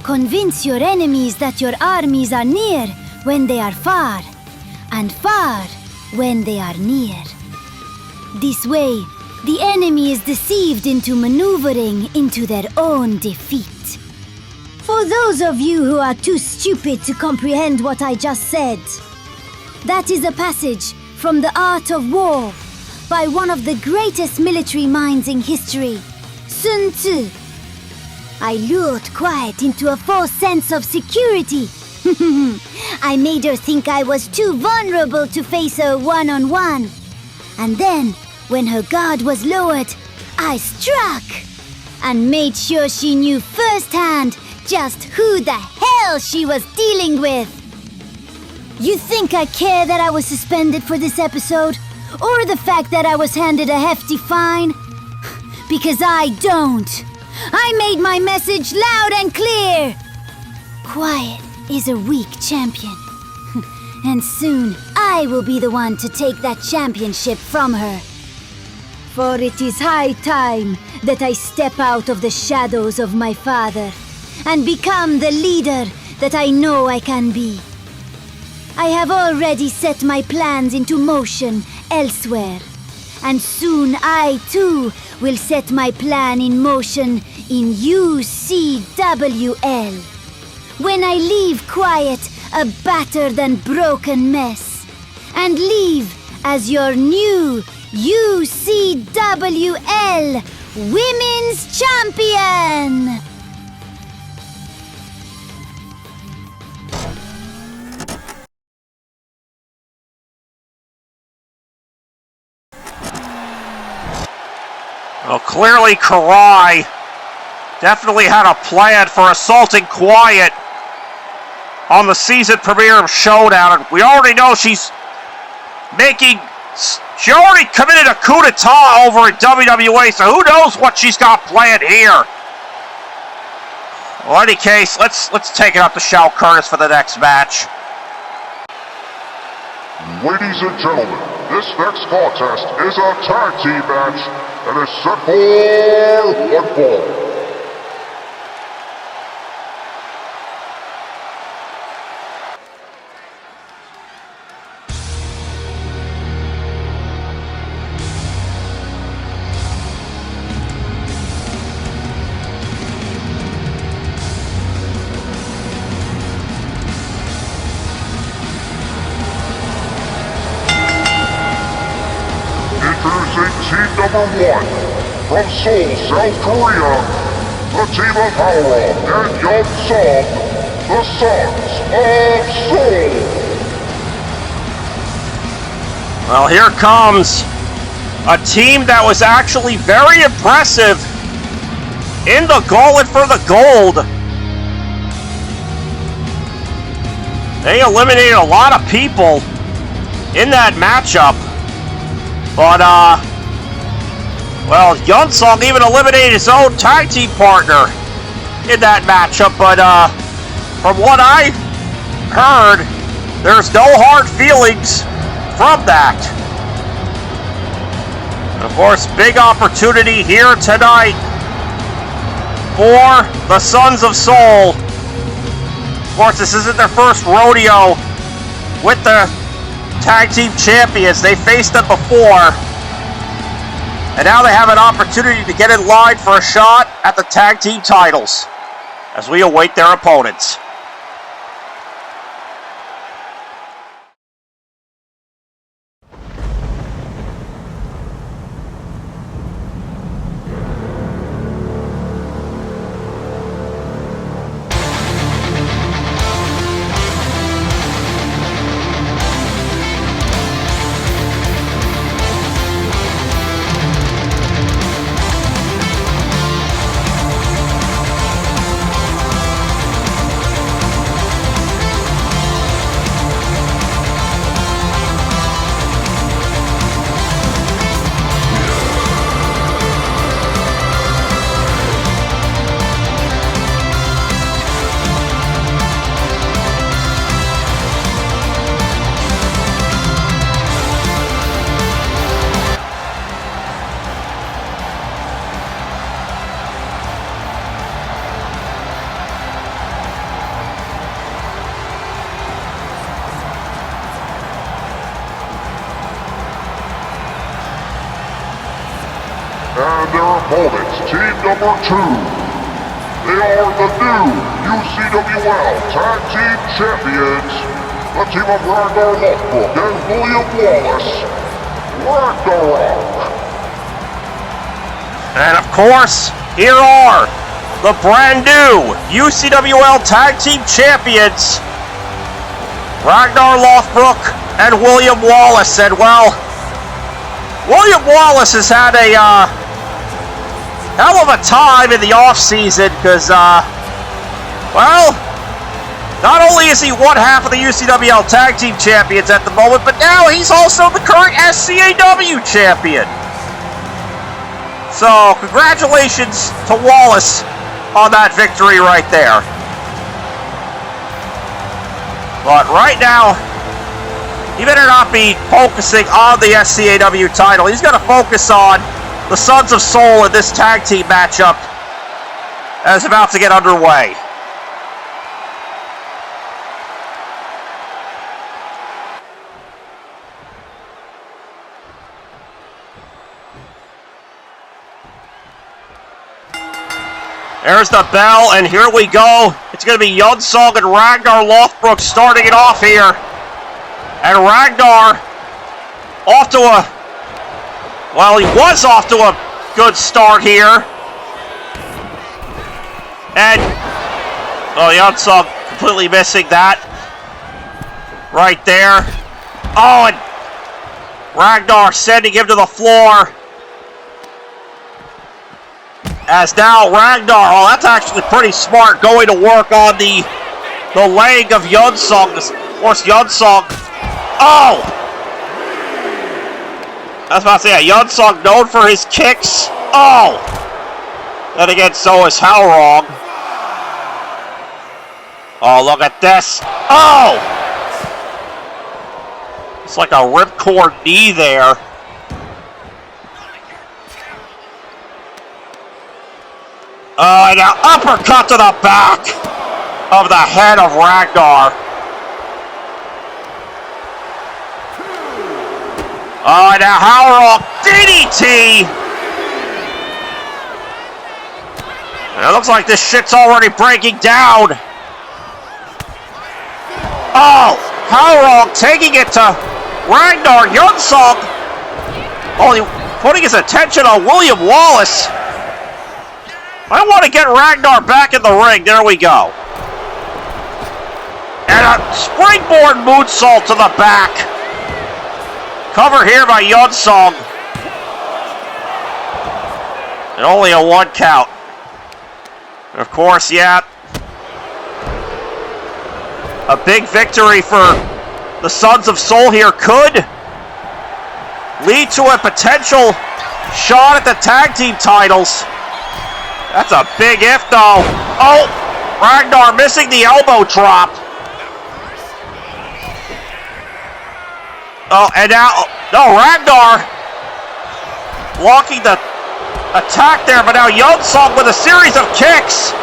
Convince your enemies that your armies are near when they are far, and far when they are near. This way, the enemy is deceived into maneuvering into their own defeat. For those of you who are too stupid to comprehend what I just said, that is a passage from The Art of War by one of the greatest military minds in history, Sun Tzu. I lured Quiet into a false sense of security. I made her think I was too vulnerable to face her one-on-one. And then, when her guard was lowered, I struck and made sure she knew firsthand just who the hell she was dealing with. You think I care that I was suspended for this episode? Or the fact that I was handed a hefty fine? Because I don't. I made my message loud and clear. Quiet is a weak champion. And soon I will be the one to take that championship from her. For it is high time that I step out of the shadows of my father and become the leader that I know I can be. I have already set my plans into motion elsewhere, and soon I too will set my plan in motion in UCWL. When I leave Quiet a battered and broken mess, and leave as your new UCWL Women's Champion! clearly Karai definitely had a plan for assaulting Quiet on the season premiere of Showdown. And we already know she already committed a coup d'etat over at WWE, so who knows what she's got planned here. Well, in any case, let's take it up to Shao Curtis for the next match. Ladies and gentlemen, this next contest is a tag team match and is set for one fall. Team number 1, from Seoul, South Korea, the team of Haora and Yeon Song, the Sons of Seoul. Well, here comes a team that was actually very impressive in the gauntlet for the gold. They eliminated a lot of people in that matchup. But, well, Yeon-sung even eliminated his own tag team partner in that matchup. But, from what I heard, there's no hard feelings from that. And of course, big opportunity here tonight for the Sons of Seoul. Of course, this isn't their first rodeo with the tag team champions. They faced them before, and now they have an opportunity to get in line for a shot at the tag team titles as we await their opponents. And their opponents, team number 2. They are the new UCWL Tag Team Champions, the team of Ragnar Lothbrok and William Wallace, Ragnarok. And of course, here are the brand new UCWL Tag Team Champions, Ragnar Lothbrok and William Wallace. And well, William Wallace has had a hell of a time in the off-season because, well, not only is he one half of the UCWL Tag Team Champions at the moment, but now he's also the current SCAW Champion. So, congratulations to Wallace on that victory right there. But right now, he better not be focusing on the SCAW title. He's going to focus on the Sons of Seoul in this tag team matchup that is about to get underway. There's the bell, and here we go. It's going to be Yeon-sung and Ragnar Lothbrok starting it off here. And Ragnar off to a... well, he was off to a good start here. And... oh, Yeon-sung completely missing that. Right there. Oh, and Ragnar sending him to the floor. As now Ragnar, oh, that's actually pretty smart, going to work on the leg of Yunsung. Of course, Yunsung. Oh! I was about to say, Yunsung known for his kicks. Oh! Then again, so is Howrong. Oh, look at this. Oh! It's like a ripcord knee there. Oh, and now uppercut to the back of the head of Ragnar. Oh, and now Howrong DDT. And it looks like this shit's already breaking down. Oh, Howrong taking it to Ragnar. Yunsung only putting his attention on William Wallace. I want to get Ragnar back in the ring. There we go. And a springboard moonsault to the back. Cover here by Yunsung. And only a 1 count. And of course, yeah. A big victory for the Sons of Soul here could lead to a potential shot at the tag team titles. That's a big if, though. Oh, Ragnar missing the elbow drop. Oh, and now, no, Ragnar blocking the attack there, but now Yunsung with a series of kicks.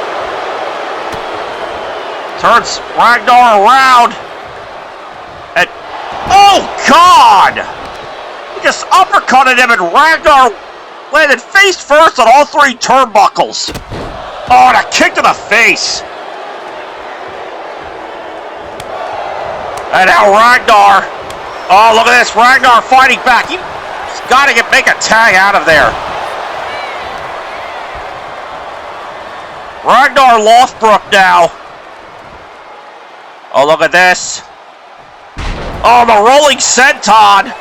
Turns Ragnar around. And, oh, God! He just uppercutted him, and Ragnar landed face first on all 3 turnbuckles. Oh, and a kick to the face. And now Ragnar. Oh, look at this. Ragnar fighting back. He's got to make a tag out of there. Ragnar Lothbrok now. Oh, look at this. Oh, the rolling senton.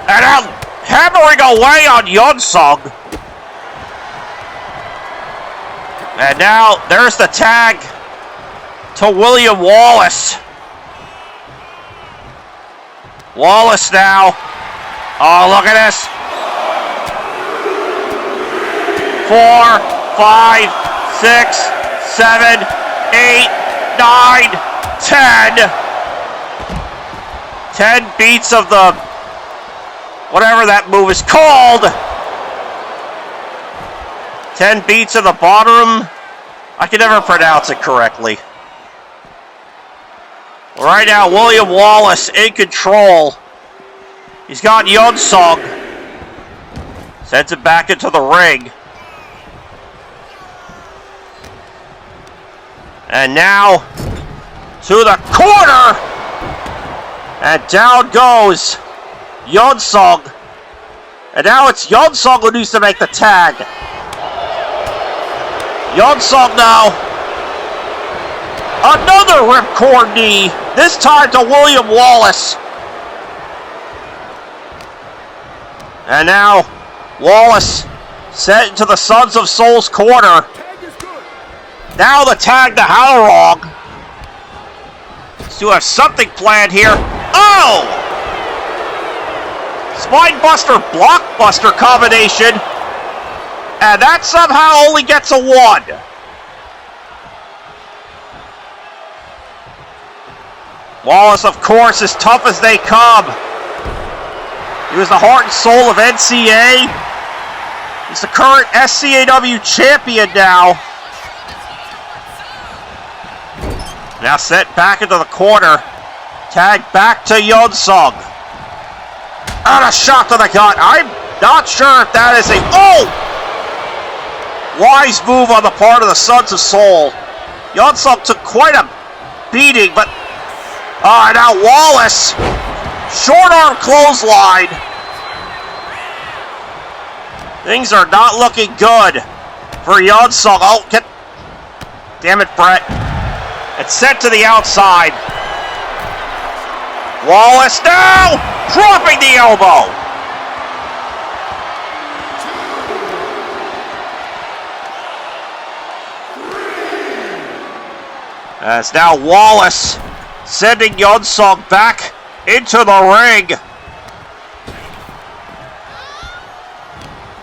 And now hammering away on Yunsung. And now there's the tag to William Wallace. Wallace now. Oh, look at this. 4, 5, 6, 7, 8, 9, 10. 10 beats of the whatever that move is called. 10 beats of the bottom. I can never pronounce it correctly. Right now, William Wallace in control. He's got Yunsung. Sends it back into the ring. And now to the corner. And down goes Yunsung. And now it's Yunsung who needs to make the tag. Yunsung now. Another ripcord knee. This time to William Wallace. And now Wallace sent into the Sons of Soul's corner. Now the tag to Howrong. Still have something planned here. Oh! Spinebuster blockbuster combination. And that somehow only gets a 1. Wallace, of course, as tough as they come. He was the heart and soul of NCA. He's the current SCAW champion now. Now sent back into the corner. Tag back to Yunsung. And a shot to the gut. I'm not sure if that is a... Oh! Wise move on the part of the Sons of Soul. Yunsung took quite a beating, but... and now Wallace. Short arm clothesline. Things are not looking good for Yunsung. Oh, get... Damn it, Brett. It's sent to the outside. Wallace now dropping the elbow. As now Wallace sending Yeonsung back into the ring.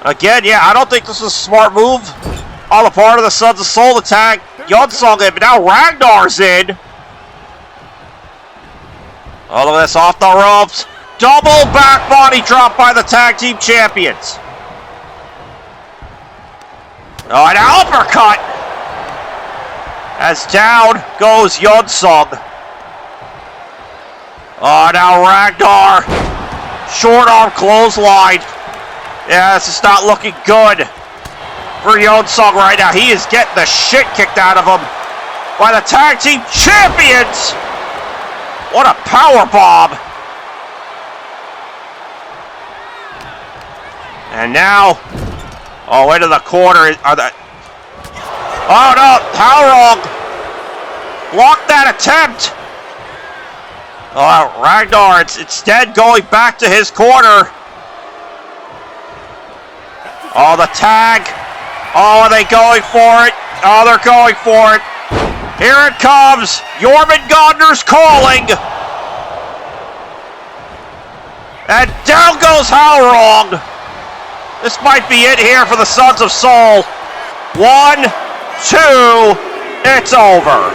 Again, yeah, I don't think this was a smart move on the part of the Sons of Soul to tag Yeonsung in, but now Ragnar's in. Oh, look at this, off the ropes. Double back body drop by the tag team champions. Oh, an uppercut. As down goes Yeonsung. Oh, now Ragnar. Short arm clothesline. Yeah, this is not looking good for Yeonsung right now. He is getting the shit kicked out of him by the tag team champions. What a power bomb. And now, oh, into the corner. Oh no, how wrong? Block that attempt. Oh, Ragnar, it's instead going back to his corner. Oh, the tag. Oh, are they going for it? Oh, they're going for it. Here it comes. Jormungandr's calling. And down goes Halrong. This might be it here for the Sons of Soul. 1, 2, it's over.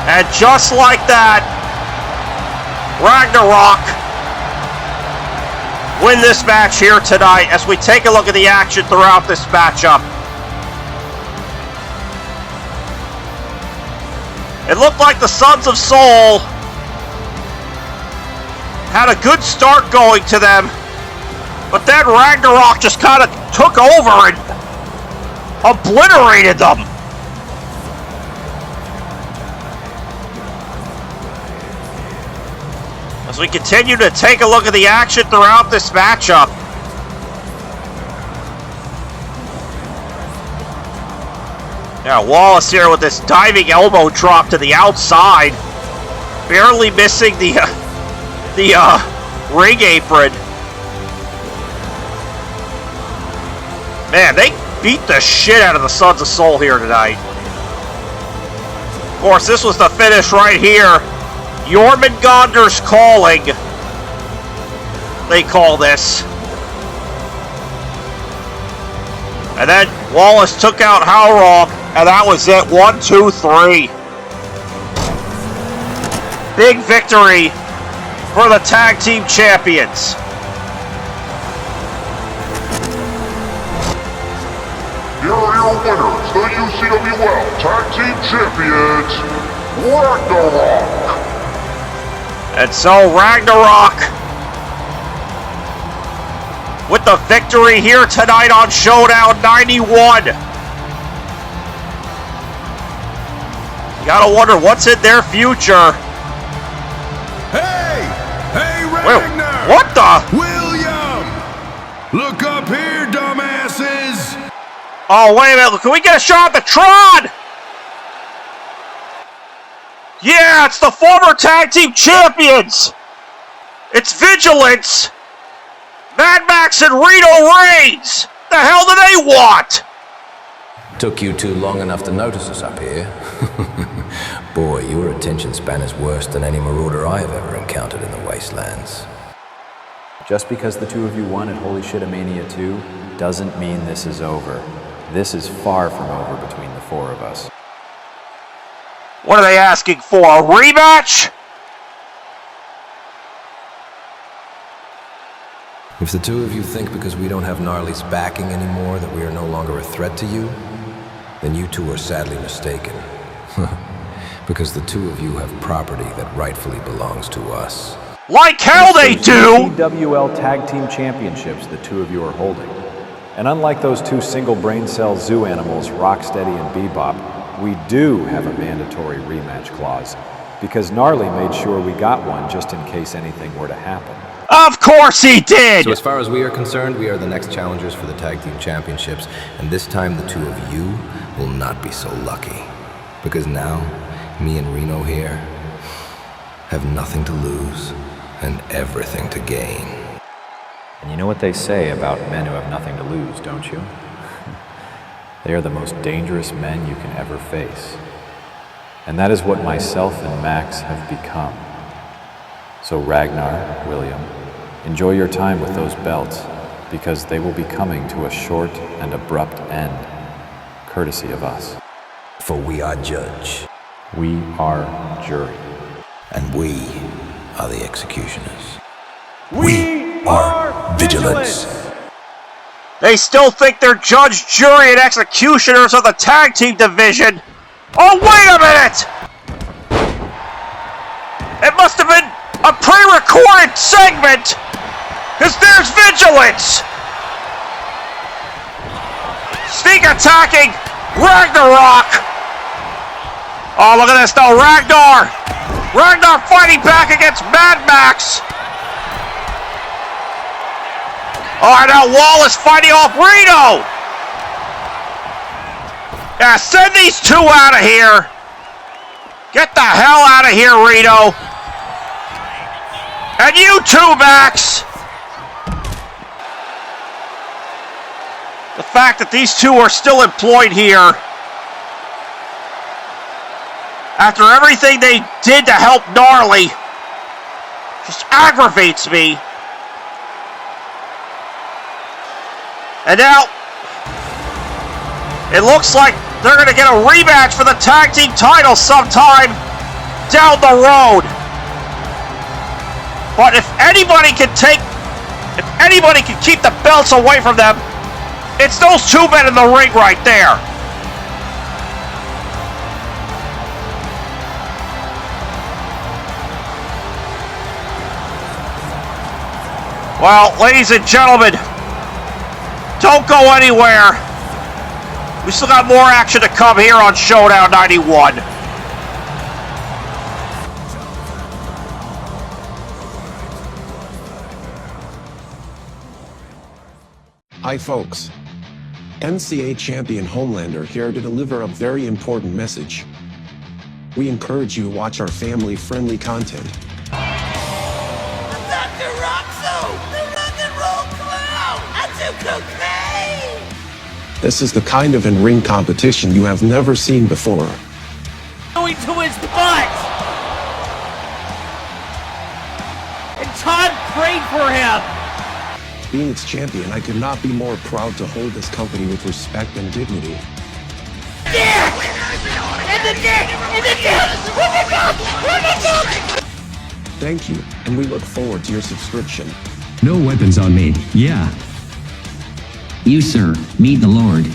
And just like that, Ragnarok win this match here tonight as we take a look at the action throughout this matchup. It looked like the Sons of Soul had a good start going to them, but then Ragnarok just kind of took over and obliterated them. As we continue to take a look at the action throughout this matchup. Now Wallace here with this diving elbow drop to the outside, barely missing the ring apron. Man, they beat the shit out of the Sons of Soul here tonight. Of course, this was the finish right here. Jormungandr's calling, they call this. And then Wallace took out Halrong, and that was it. 1, 2, 3. Big victory for the tag team champions. Here are your winners, the UCWL Tag Team Champions, Ragnarok. And so Ragnarok with the victory here tonight on Showdown 91. You gotta wonder what's in their future. Hey Ragnar! What the? William! Look up here, dumbasses! Oh, wait a minute, can we get a shot at the Tron? Yeah, it's the former tag team champions! It's Vigilance! Mad Max and Reno Reigns! The hell do they want? Took you too long enough to notice us up here. Boy, your attention span is worse than any marauder I have ever encountered in the Wastelands. Just because the two of you won at Holy Shitamania 2 doesn't mean this is over. This is far from over between the four of us. What are they asking for? A rematch? If the two of you think because we don't have Gnarly's backing anymore that we are no longer a threat to you, then you two are sadly mistaken. Because the two of you have property that rightfully belongs to us. Like hell they do! UCWL Tag Team Championships the two of you are holding. And unlike those two single brain cell zoo animals, Rocksteady and Bebop, we do have a mandatory rematch clause. Because Gnarly made sure we got one just in case anything were to happen. Of course he did! So as far as we are concerned, we are the next challengers for the Tag Team Championships, and this time the two of you will not be so lucky. Because now, me and Reno here have nothing to lose and everything to gain. And you know what they say about men who have nothing to lose, don't you? They are the most dangerous men you can ever face. And that is what myself and Max have become. So Ragnar, William, enjoy your time with those belts, because they will be coming to a short and abrupt end, courtesy of us. For we are judge. We are jury. And we are the executioners. We are vigilance. They still think they're judge, jury, and executioners of the tag team division. Oh, wait a minute! It must have been a pre-recorded segment, because there's vigilance! Sneak attacking Ragnarok! Oh, look at this though, Ragnar fighting back against Mad Max! Alright, now Wallace fighting off Reno! Yeah, send these two out of here! Get the hell out of here, Reno! And you too, Max! The fact that these two are still employed here, after everything they did to help Gnarly, just aggravates me. And now, it looks like they're going to get a rematch for the tag team title sometime down the road. But if anybody can keep the belts away from them, it's those two men in the ring right there. Well, ladies and gentlemen, don't go anywhere. We still got more action to come here on Showdown 91. Hi folks. NCA champion Homelander here to deliver a very important message. We encourage you to watch our family-friendly content. Dr. Roxo, the rock and roll clown! I do cocaine! This is the kind of in-ring competition you have never seen before. Going to his butt! And Todd prayed for him! Being its champion, I could not be more proud to hold this company with respect and dignity. Dick! And the dick! And the dick! Where'd it go? Where'd it go? Thank you, and we look forward to your subscription. No weapons on me, yeah. You, sir, meet the Lord.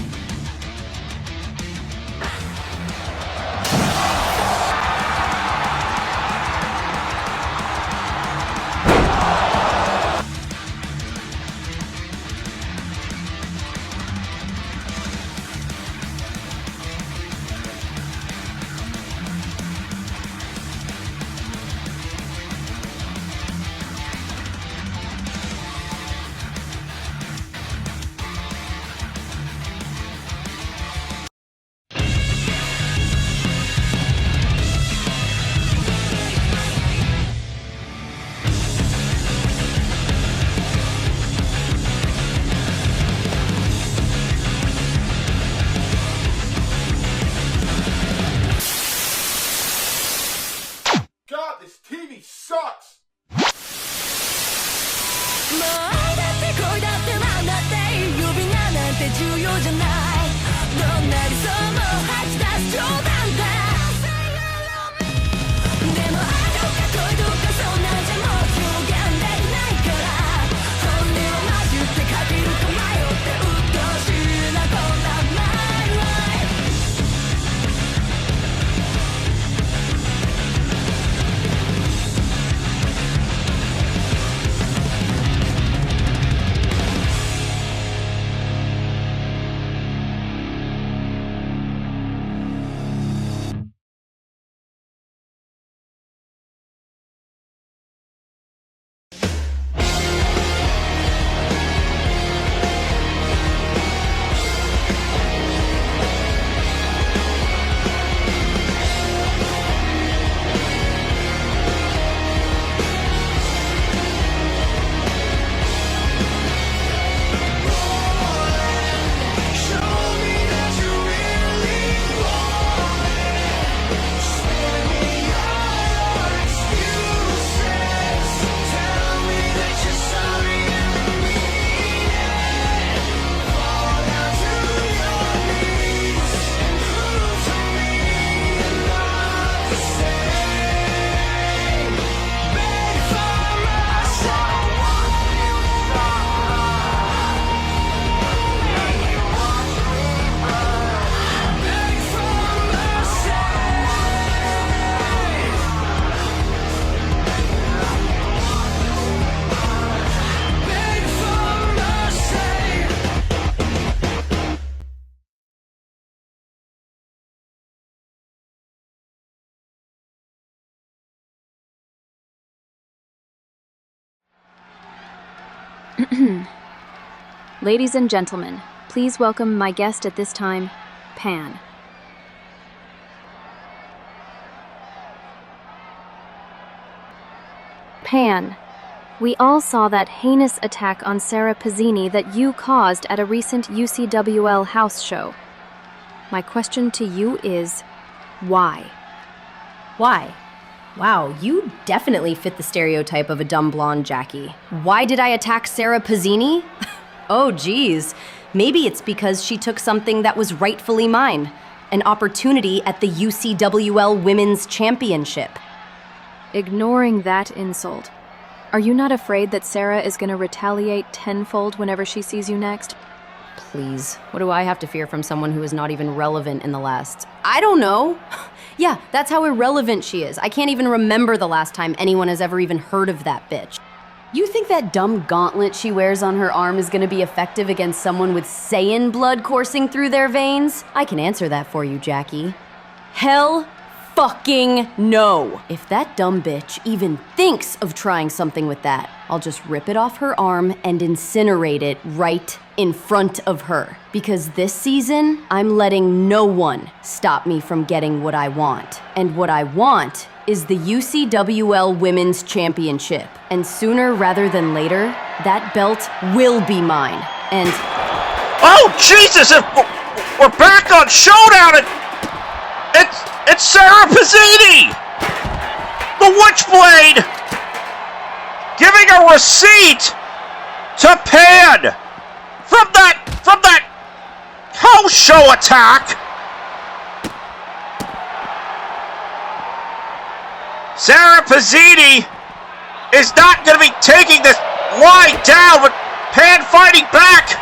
Ladies and gentlemen, please welcome my guest at this time, Pan. Pan, we all saw that heinous attack on Sarah Pizzini that you caused at a recent UCWL house show. My question to you is, why? Why? Wow, you definitely fit the stereotype of a dumb blonde Jackie. Why did I attack Sarah Pizzini? Oh, geez. Maybe it's because she took something that was rightfully mine. An opportunity at the UCWL Women's Championship. Ignoring that insult, are you not afraid that Sarah is going to retaliate tenfold whenever she sees you next? Please, what do I have to fear from someone who is not even relevant in the last... I don't know. Yeah, that's how irrelevant she is. I can't even remember the last time anyone has ever even heard of that bitch. You think that dumb gauntlet she wears on her arm is gonna be effective against someone with Saiyan blood coursing through their veins? I can answer that for you, Jackie. Hell fucking no! If that dumb bitch even thinks of trying something with that, I'll just rip it off her arm and incinerate it right in front of her. Because this season, I'm letting no one stop me from getting what I want. And what I want is the UCWL Women's Championship. And sooner rather than later, that belt will be mine. And... Oh, Jesus! We're back on Showdown! It's Sarah Pizzini! The Witchblade! Giving a receipt to Pan from that house show attack! Sarah Pizzini is not going to be taking this lying down, but Pan fighting back!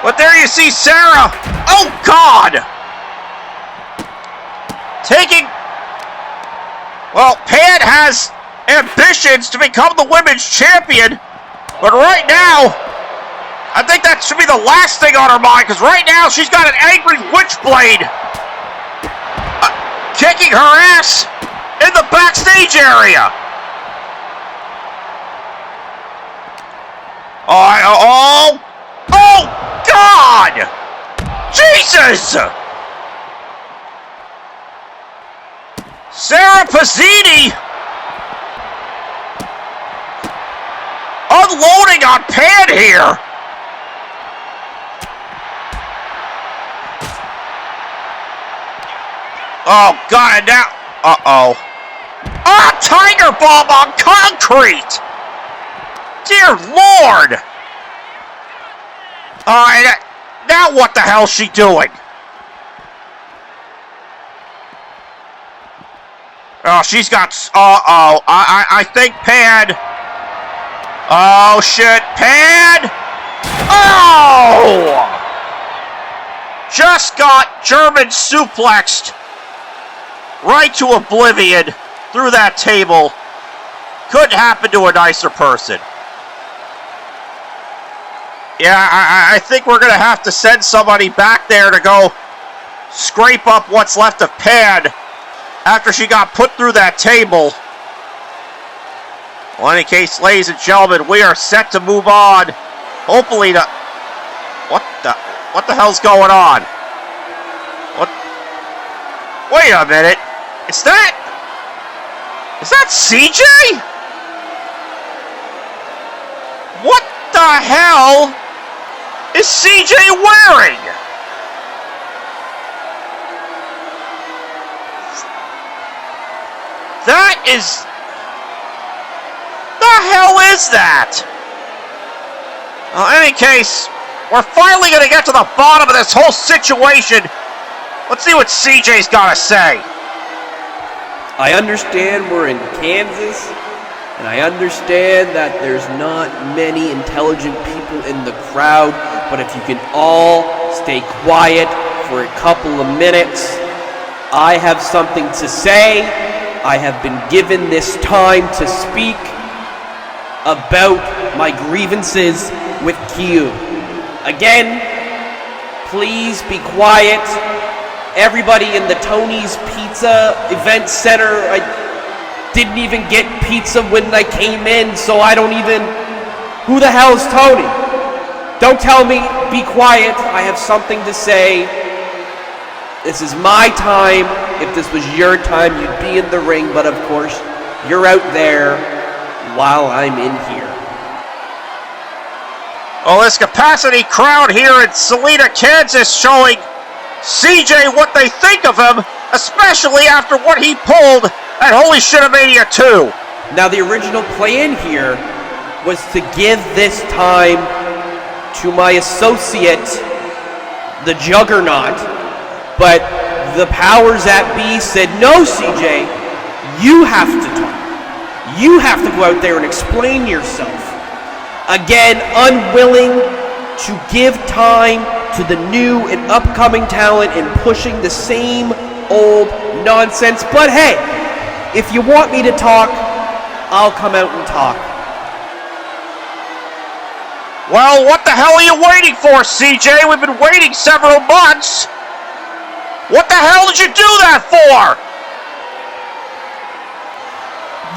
But there you see Sarah. Oh, God! Well, Pan has ambitions to become the women's champion, but right now, I think that should be the last thing on her mind, because right now she's got an angry Witchblade kicking her ass in the backstage area. Oh, God! Jesus! Sarah Pizzini unloading on Pan here. Oh, God, and now... Uh-oh. Ah, Tiger Bomb on concrete! Dear Lord! Alright, now what the hell's she doing? Oh, she's got... Uh-oh. I think Pan... Oh, shit. Pan! Oh! Just got German suplexed right to oblivion through that table. Couldn't happen to a nicer person. Yeah, I think we're going to have to send somebody back there to go scrape up what's left of Pan after she got put through that table. Well, in any case, ladies and gentlemen, we are set to move on. Hopefully to... What the hell's going on? What? Wait a minute. Is that CJ? What the hell is CJ wearing? That is... The hell is that? Well, in any case, we're finally going to get to the bottom of this whole situation. Let's see what CJ's got to say. I understand we're in Kansas, and I understand that there's not many intelligent people in the crowd, but if you can all stay quiet for a couple of minutes, I have something to say. I have been given this time to speak about my grievances with Q. Again, please be quiet. Everybody in the Tony's Pizza Event Center, I didn't even get pizza when I came in, so I don't even Who the hell's Tony? Don't tell me, be quiet, I have something to say. This is my time. If this was your time, you'd be in the ring, but of course, you're out there while I'm in here. Well, this capacity crowd here in Salina, Kansas showing CJ what they think of him, especially after what he pulled at Holy Shitamania 2. Now, the original plan here was to give this time to my associate, the Juggernaut, but the powers that be said, no, CJ, you have to talk. You have to go out there and explain yourself. Again, unwilling to give time to the new and upcoming talent and pushing the same old nonsense. But hey, if you want me to talk, I'll come out and talk. Well, what the hell are you waiting for, CJ? We've been waiting several months. What the hell did you do that for?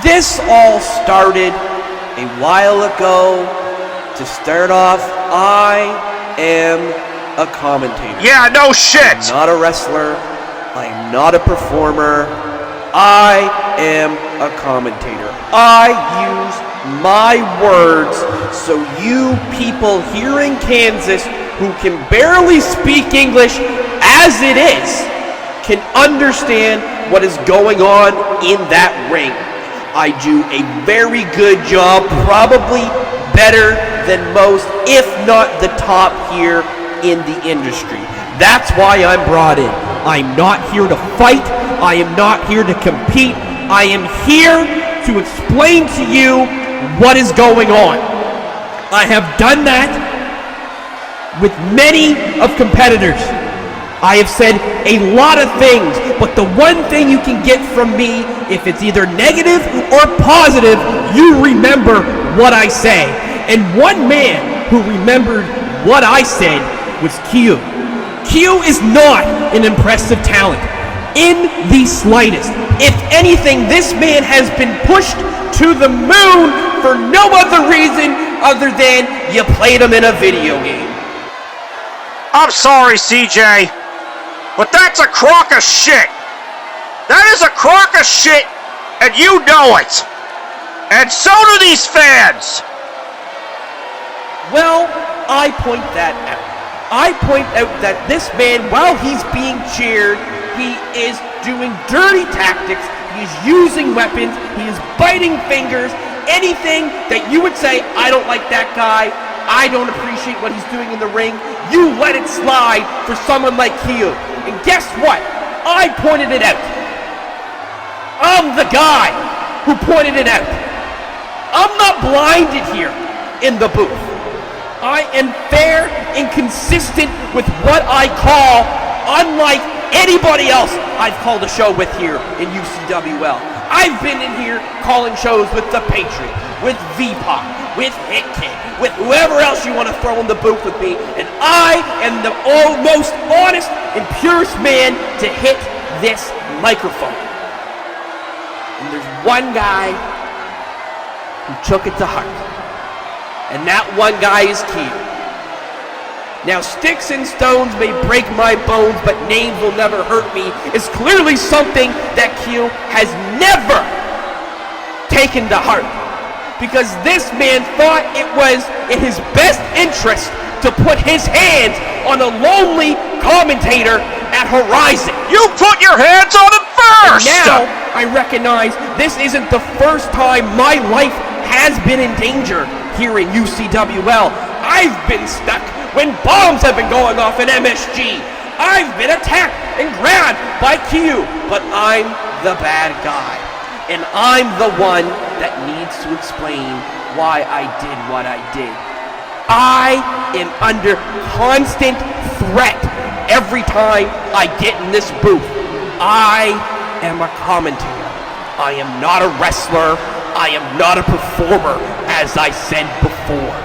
This all started a while ago. To start off, I am a commentator. Yeah, no shit. I'm not a wrestler. I am not a performer. I am a commentator. I use my words so you people here in Kansas who can barely speak English as it is can understand what is going on in that ring. I do a very good job, probably better than most, if not the top here in the industry. That's why I'm brought in. I'm not here to fight. I am not here to compete. I am here to explain to you what is going on. I have done that with many of competitors. I have said a lot of things, but the one thing you can get from me, if it's either negative or positive, you remember what I say. And one man who remembered what I said was Q. Q is not an impressive talent in the slightest. If anything, this man has been pushed to the moon for no other reason other than you played him in a video game. I'm sorry, CJ, but that's a crock of shit. That is a crock of shit, and you know it. And so do these fans. Well, I point that out. I point out that this man, while he's being cheered, he is doing dirty tactics, he's using weapons, he is biting fingers, anything that you would say, I don't like that guy, I don't appreciate what he's doing in the ring, you let it slide for someone like Q. And guess what? I pointed it out. I'm the guy who pointed it out. I'm not blinded here in the booth. I am fair and consistent with what I call, unlike anybody else I've called a show with here in UCWL. I've been in here calling shows with the Patriot, with V-Pac, with Hit Kid, with whoever else you want to throw in the booth with me, and I am the most honest and purest man to hit this microphone. And there's one guy who took it to heart. And that one guy is Q. Now, sticks and stones may break my bones, but names will never hurt me is clearly something that Q has never taken to heart. Because this man thought it was in his best interest to put his hands on a lonely commentator at Horizon. You put your hands on him first! And now, I recognize this isn't the first time my life has been in danger here in UCWL. I've been stuck when bombs have been going off in MSG. I've been attacked and grabbed by Q, but I'm the bad guy. And I'm the one that needs to explain why I did what I did. I am under constant threat every time I get in this booth. I am a commentator. I am not a wrestler. I am not a performer, as I said before.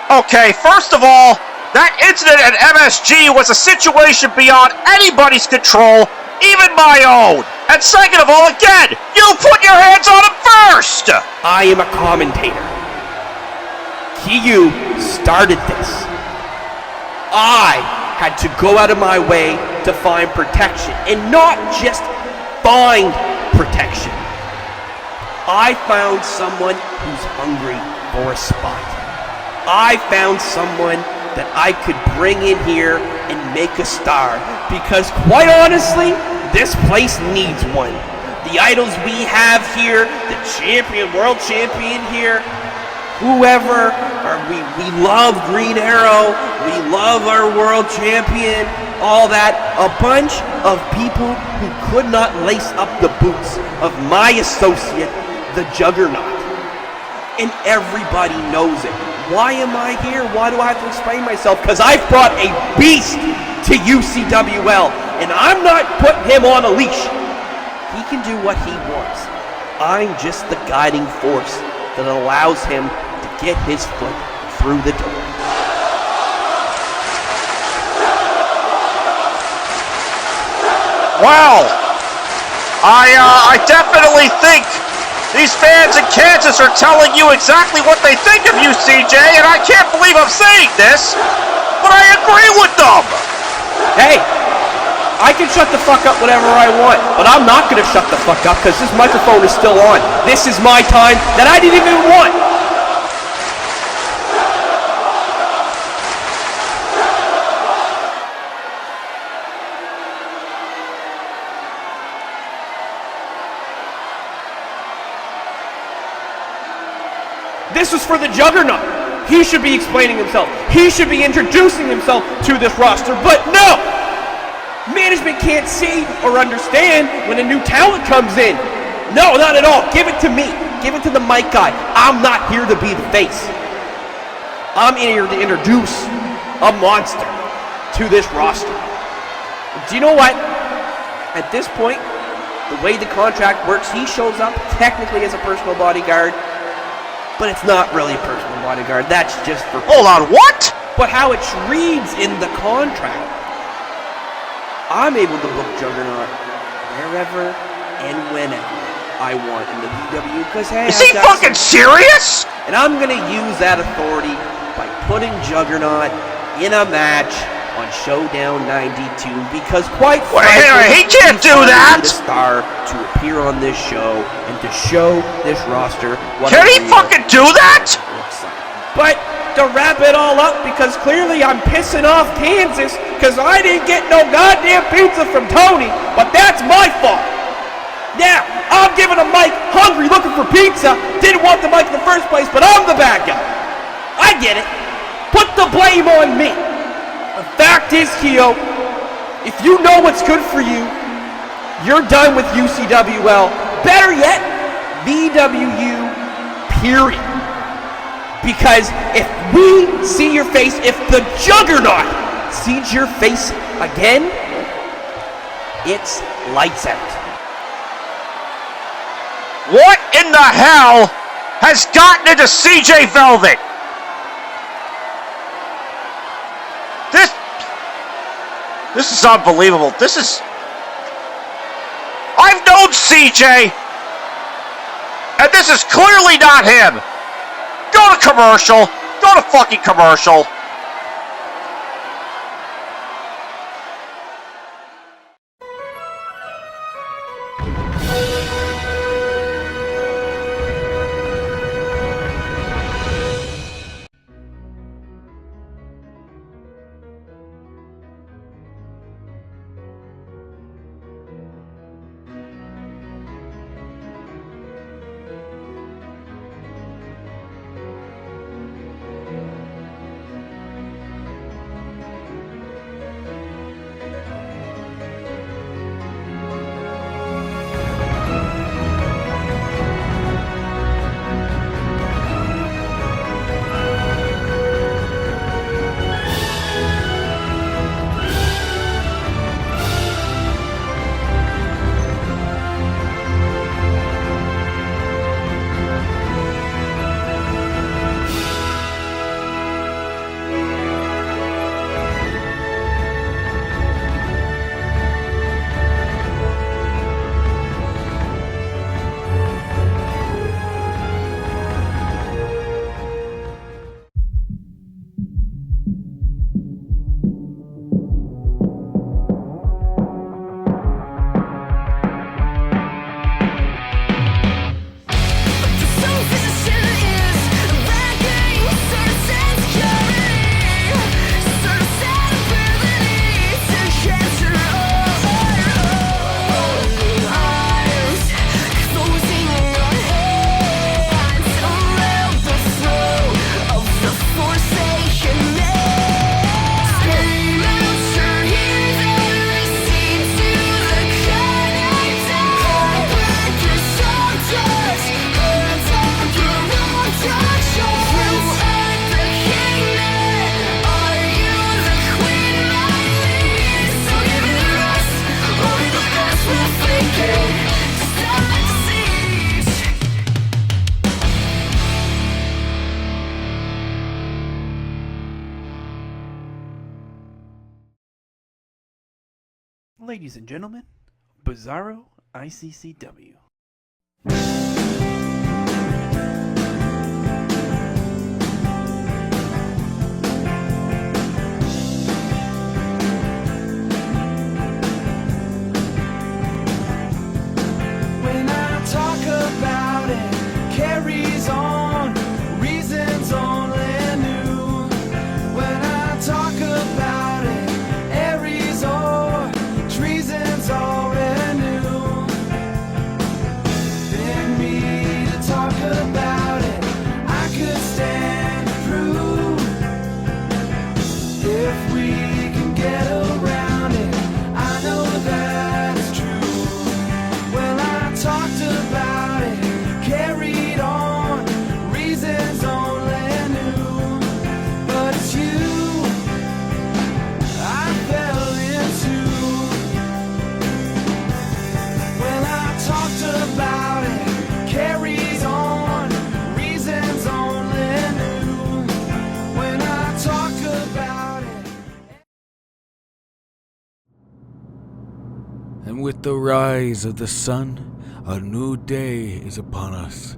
Okay, first of all, that incident at MSG was a situation beyond anybody's control, even my own. And second of all, again, you put your hands on him first! I am a commentator. You started this. I had to go out of my way to find protection, and not just find protection. I found someone who's hungry for a spot. I found someone that I could bring in here and make a star, because quite honestly, this place needs one. The idols we have here, the champion, world champion here, whoever, we love Green Arrow, we love our world champion, all that. A bunch of people who could not lace up the boots of my associate, the Juggernaut. And everybody knows it. Why am I here? Why do I have to explain myself? Because I've brought a beast to UCWL, and I'm not putting him on a leash. He can do what he wants. I'm just the guiding force that allows him to get his foot through the door. Well, I definitely think these fans in Kansas are telling you exactly what they think of you, CJ, and I can't believe I'm saying this, but I agree with them. Hey, I can shut the fuck up whenever I want, but I'm not going to shut the fuck up because this microphone is still on. This is my time that I didn't even want. This was for the Juggernaut. He should be explaining himself. He should be introducing himself to this roster, but no! Management can't see or understand when a new talent comes in. No, not at all. Give it to me. Give it to the mic guy. I'm not here to be the face. I'm here to introduce a monster to this roster. Do you know what? At this point, the way the contract works, he shows up technically as a personal bodyguard, but it's not really a personal bodyguard. That's just for... Hold on, what? But how it reads in the contract, I'm able to book Juggernaut wherever and whenever I want in the VW, because hey, is he fucking serious? And I'm gonna use that authority by putting Juggernaut in a match on Showdown 92, because quite frankly, he can't do that. A star to appear on this show and to show this roster what. Can he fucking do that? But to wrap it all up, because clearly I'm pissing off Kansas, because I didn't get no goddamn pizza from Tony, but that's my fault. Now, I'm giving a mic hungry, looking for pizza, didn't want the mic in the first place, but I'm the bad guy. I get it. Put the blame on me. The fact is, Keo, if you know what's good for you, you're done with UCWL. Better yet, VWU, period. Because if we see your face, if the Juggernaut sees your face again, it's lights out. What in the hell has gotten into CJ Velvet? This is unbelievable. I've known CJ, and this is clearly not him. Go to commercial. Go to fucking commercial. Ladies and gentlemen, Bizarro ICCW. When I talk about it, carries on, reasons only new. When I talk about it, Aries or treason's already new. Then me to talk about it, I could stand to prove. If we can get around it, I know that it's true. Well, I talked about it, carried on, reasons only new. But it's you I fell into. Well, I talked about it, carried on, reasons only new. When I talk about it. And with the rise of the sun, a new day is upon us.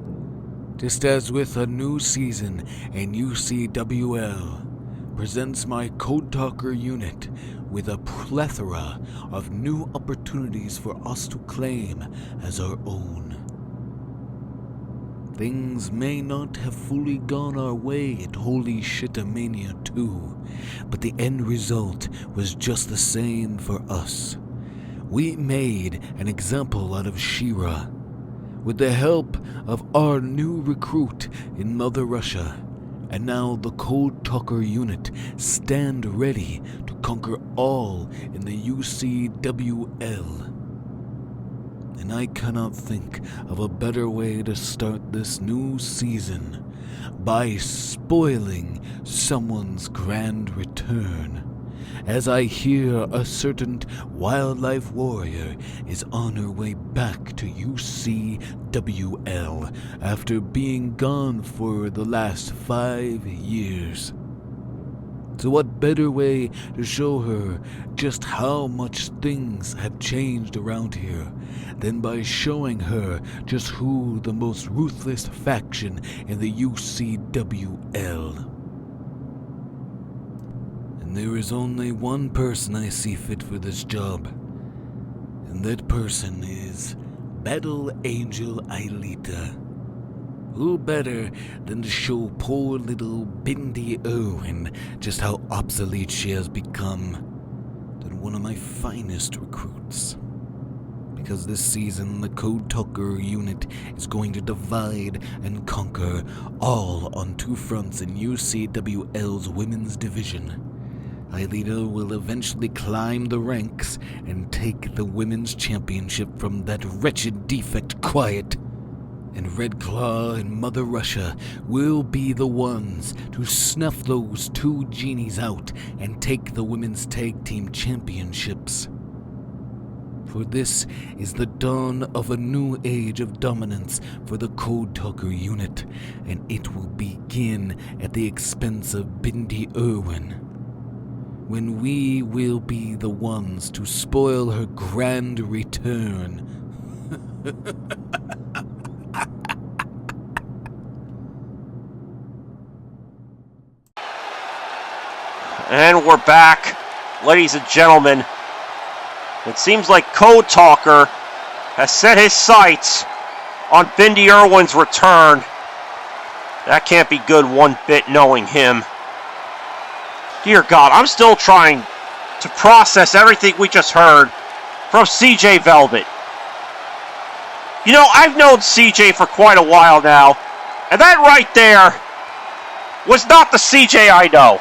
Just as with a new season in UCWL presents my Code Talker unit with a plethora of new opportunities for us to claim as our own. Things may not have fully gone our way at Holy Shitamania 2, but the end result was just the same for us. We made an example out of She-Ra. With the help of our new recruit in Mother Russia, and now the Code Talker unit stand ready to conquer all in the UCWL. And I cannot think of a better way to start this new season by spoiling someone's grand return, as I hear a certain wildlife warrior is on her way back to UCWL after being gone for the last 5 years. So what better way to show her just how much things have changed around here than by showing her just who the most ruthless faction in the UCWL. And there is only one person I see fit for this job, and that person is Battle Angel Aelita. Who better than to show poor little Bindi Irwin just how obsolete she has become than one of my finest recruits. Because this season the Code Talker unit is going to divide and conquer all on 2 fronts in UCWL's women's division. Aelita will eventually climb the ranks and take the women's championship from that wretched defect Quiet. And Red Claw and Mother Russia will be the ones to snuff those 2 genies out and take the women's tag team championships. For this is the dawn of a new age of dominance for the Code Talker unit, and it will begin at the expense of Bindi Irwin, when we will be the ones to spoil her grand return. And we're back, ladies and gentlemen. It seems like Code Talker has set his sights on Bindi Irwin's return. That can't be good one bit, knowing him. Dear God, I'm still trying to process everything we just heard from CJ Velvet. You know, I've known CJ for quite a while now, and that right there was not the CJ I know.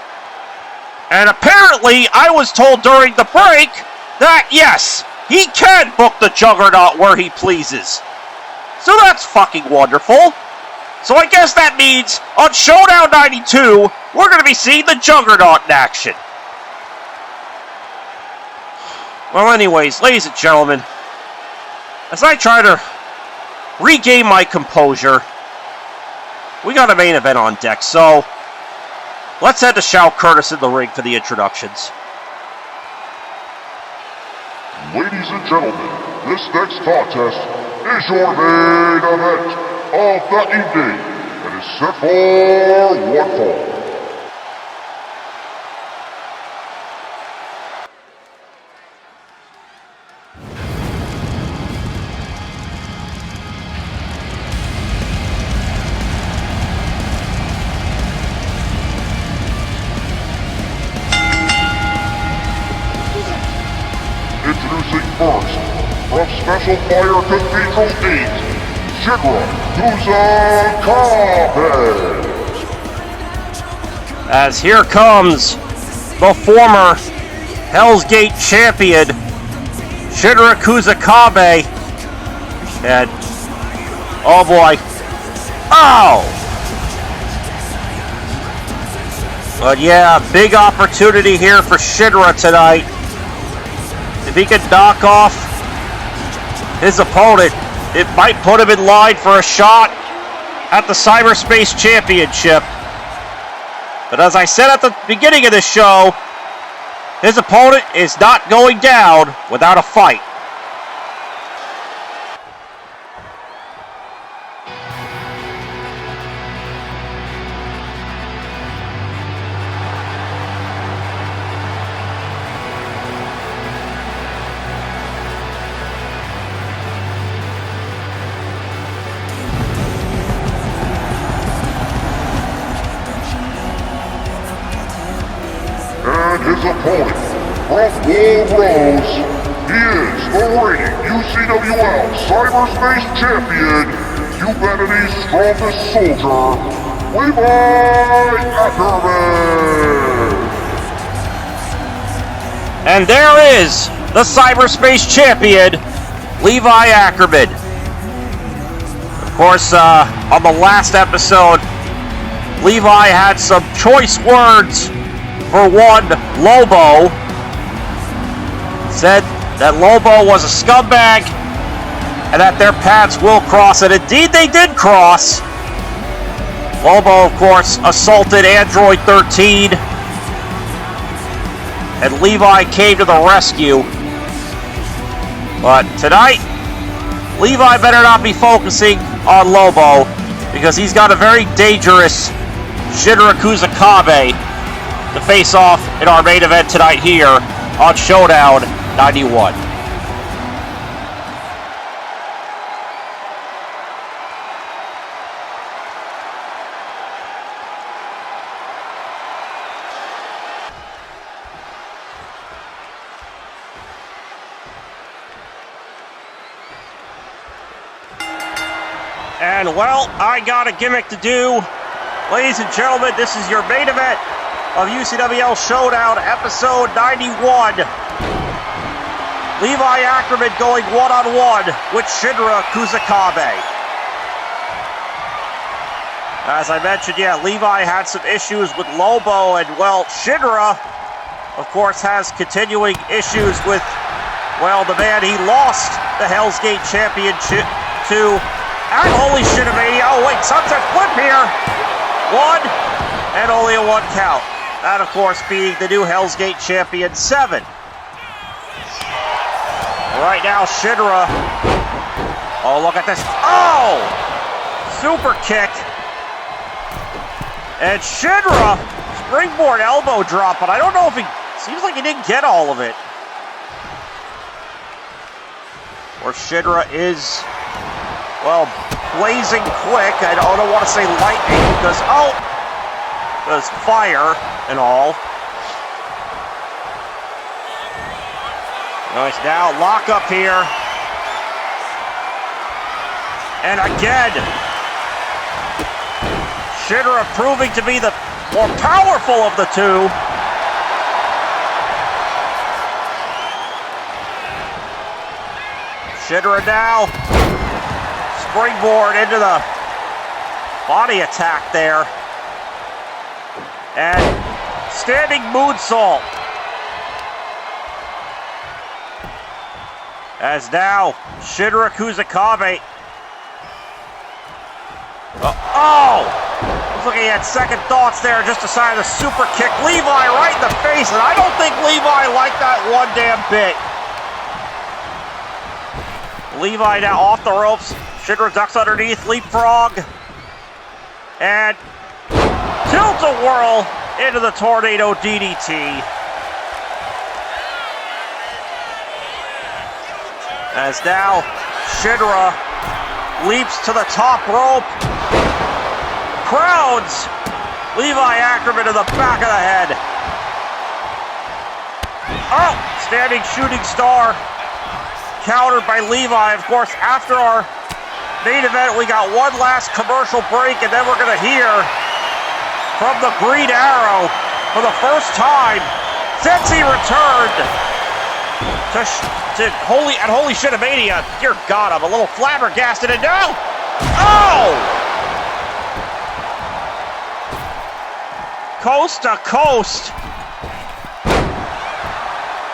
And apparently, I was told during the break that, yes, he can book the Juggernaut where he pleases. So that's fucking wonderful. So I guess that means on Showdown 92, we're going to be seeing the Juggernaut in action. Well, anyways, ladies and gentlemen, as I try to regain my composure, we got a main event on deck, so let's head to Shao Curtis in the ring for the introductions. Ladies and gentlemen, this next contest is your main event of the evening. It is set for one fall. Introducing first, from Special Fire Cathedral 8, Jacen As here comes the former Hell's Gate champion, Shinra Kusakabe. And, oh boy. Oh! But yeah, big opportunity here for Shinra tonight. If he can knock off his opponent, it might put him in line for a shot at the Cyberspace Championship. But as I said at the beginning of the show, his opponent is not going down without a fight. His opponent, from Wall Rose, he is the reigning UCWL Cyberspace Champion, humanity's strongest soldier, Levi Ackerman! And there is the Cyberspace Champion, Levi Ackerman. Of course, on the last episode, Levi had some choice words for one, Lobo. Said that Lobo was a scumbag and that their paths will cross, and indeed they did cross. Lobo, of course, assaulted Android 13, and Levi came to the rescue. But tonight, Levi better not be focusing on Lobo, because he's got a very dangerous Shinra Kusakabe to face off in our main event tonight here on Showdown 91. And well, I got a gimmick to do. Ladies and gentlemen, this is your main event of UCWL Showdown, episode 91. Levi Ackerman going one-on-one with Shinra Kusakabe. As I mentioned, yeah, Levi had some issues with Lobo, and well, Shinra, of course, has continuing issues with, well, the man he lost the Hell's Gate Championship to at Holy Shitamania. Oh wait, Sunset Flip here. One, and only a one count. That, of course, being the new Hell's Gate Champion 7. Right now, Shinra. Oh, look at this. Oh! Super kick. And Shinra, springboard elbow drop, but I don't know if he, seems like he didn't get all of it. Or Shinra is, well, blazing quick. I don't want to say lightning because, oh, there's fire and all. Nice, now lock up here. And again, Shinra proving to be the more powerful of the two. Shinra now, springboard into the body attack there. And standing moonsault. As now, Shinra Kusakabe. Oh! Looks like he had second thoughts there, just decided to super kick Levi right in the face, and I don't think Levi liked that one damn bit. Levi now off the ropes. Shidra ducks underneath, leapfrog. And tilt-a-whirl into the tornado DDT. As now Shidra leaps to the top rope. Crowds Levi Ackerman to the back of the head. Oh, standing shooting star. Countered by Levi. Of course, after our main event, we got one last commercial break, and then we're going to hear from the Green Arrow for the first time since he returned to Holy Shitamania. Dear God, I'm a little flabbergasted, and now, oh! Coast to coast.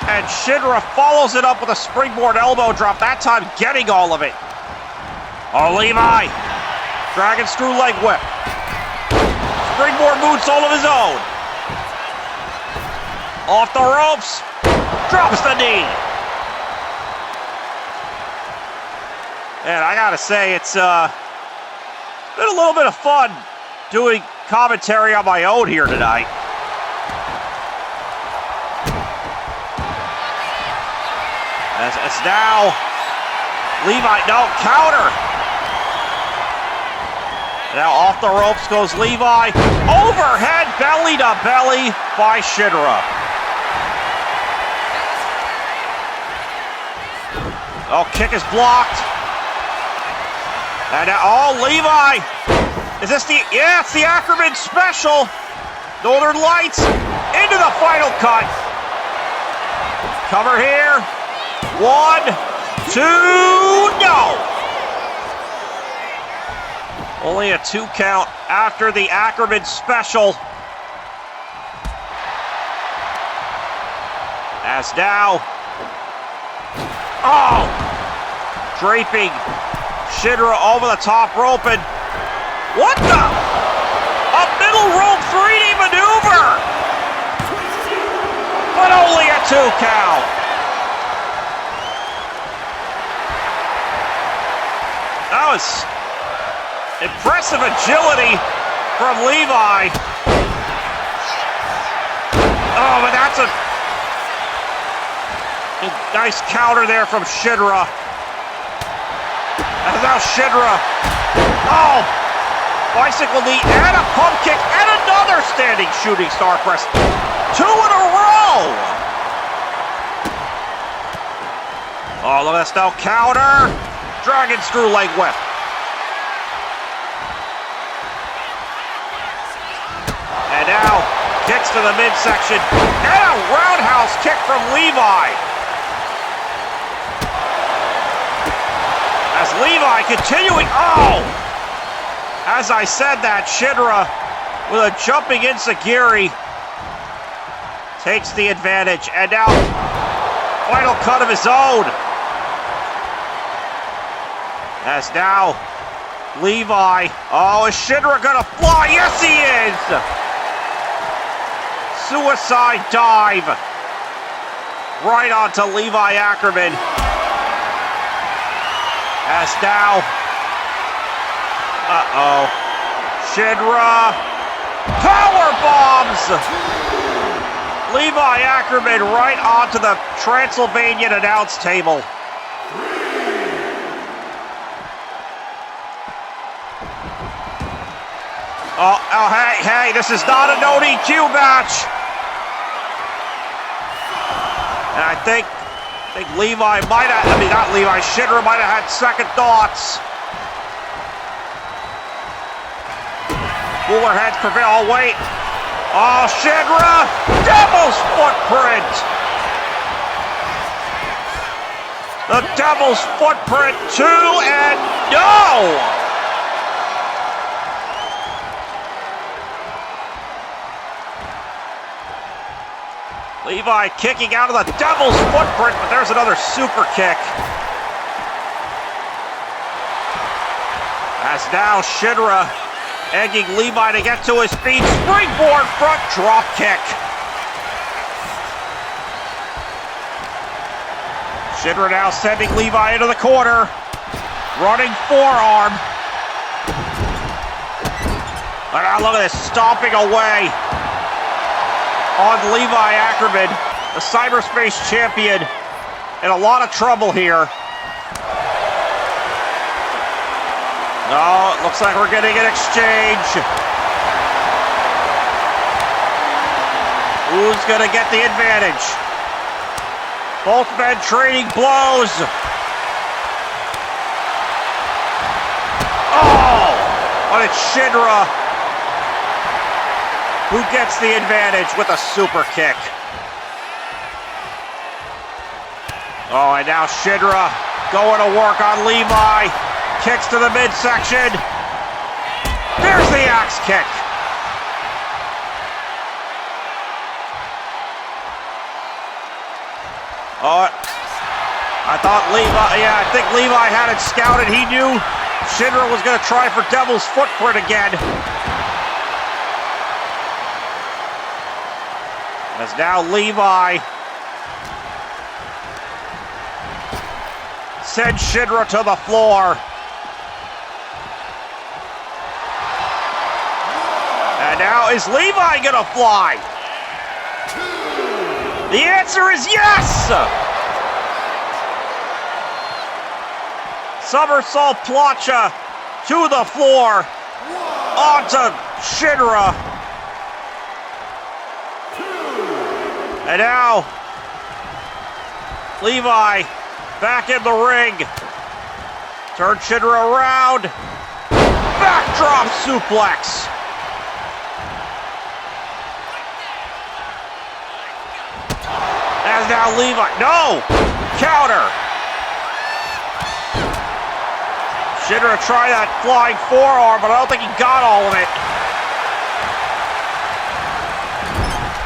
And Shidra follows it up with a springboard elbow drop, that time getting all of it. Oh, Levi. Dragon screw leg whip. Springboard moonsault of his own. Off the ropes. Drops the knee. And I gotta say, it's been a little bit of fun doing commentary on my own here tonight. As now, Levi, no, counter. Now off the ropes goes Levi. Overhead belly to belly by Shidra. Oh, kick is blocked. And now, oh, Levi. Is this the, yeah, it's the Ackerman special. Northern Lights into the final cut. Cover here. 1, 2, no! Only a 2 count after the Ackerman special. As now, oh! Draping Shidra over the top rope, and what the? A middle rope 3D maneuver! But only a 2 count. That was impressive agility from Levi. Oh, but that's a nice counter there from Shidra. And now Shidra. Oh, bicycle knee and a pump kick and another standing shooting star press. 2 in a row. Oh, look at this now, counter. Dragon screw leg whip. And now, kicks to the midsection. And a roundhouse kick from Levi. As Levi continuing, oh! As I said that, Shidra with a jumping enziguri takes the advantage. And now, final cut of his own. As now, Levi, oh, is Shidra gonna fly? Yes, he is! Suicide dive. Right onto Levi Ackerman. As now, uh-oh, Shidra, power bombs! Levi Ackerman right onto the Transylvanian announce table. Oh, hey, this is not a no DQ match. And I think Levi might have, not Levi, Shidra might have had second thoughts. Cooler heads prevail. Oh, wait. Oh, Shidra, Devil's footprint. The Devil's footprint, 2 and no. Levi kicking out of the Devil's footprint, but there's another super kick. As now Shidra egging Levi to get to his feet. Springboard front drop kick. Shidra now sending Levi into the corner. Running forearm. And now look at this, stomping away on Levi Ackerman, the cyberspace champion, in a lot of trouble here. No, it looks like we're getting an exchange. Who's gonna get the advantage? Both men trading blows. Oh, but it's Shidra who gets the advantage with a super kick. Oh, and now Shidra going to work on Levi. Kicks to the midsection. There's the axe kick. Oh, I thought I think Levi had it scouted. He knew Shidra was going to try for Devil's Footprint again. As now Levi sends Shidra to the floor. And now is Levi gonna fly? The answer is yes! Somersault plancha to the floor, onto Shidra. And now Levi back in the ring. Turn Shidra around. Backdrop suplex. As now Levi, no! Counter! Shidra tried that flying forearm, but I don't think he got all of it.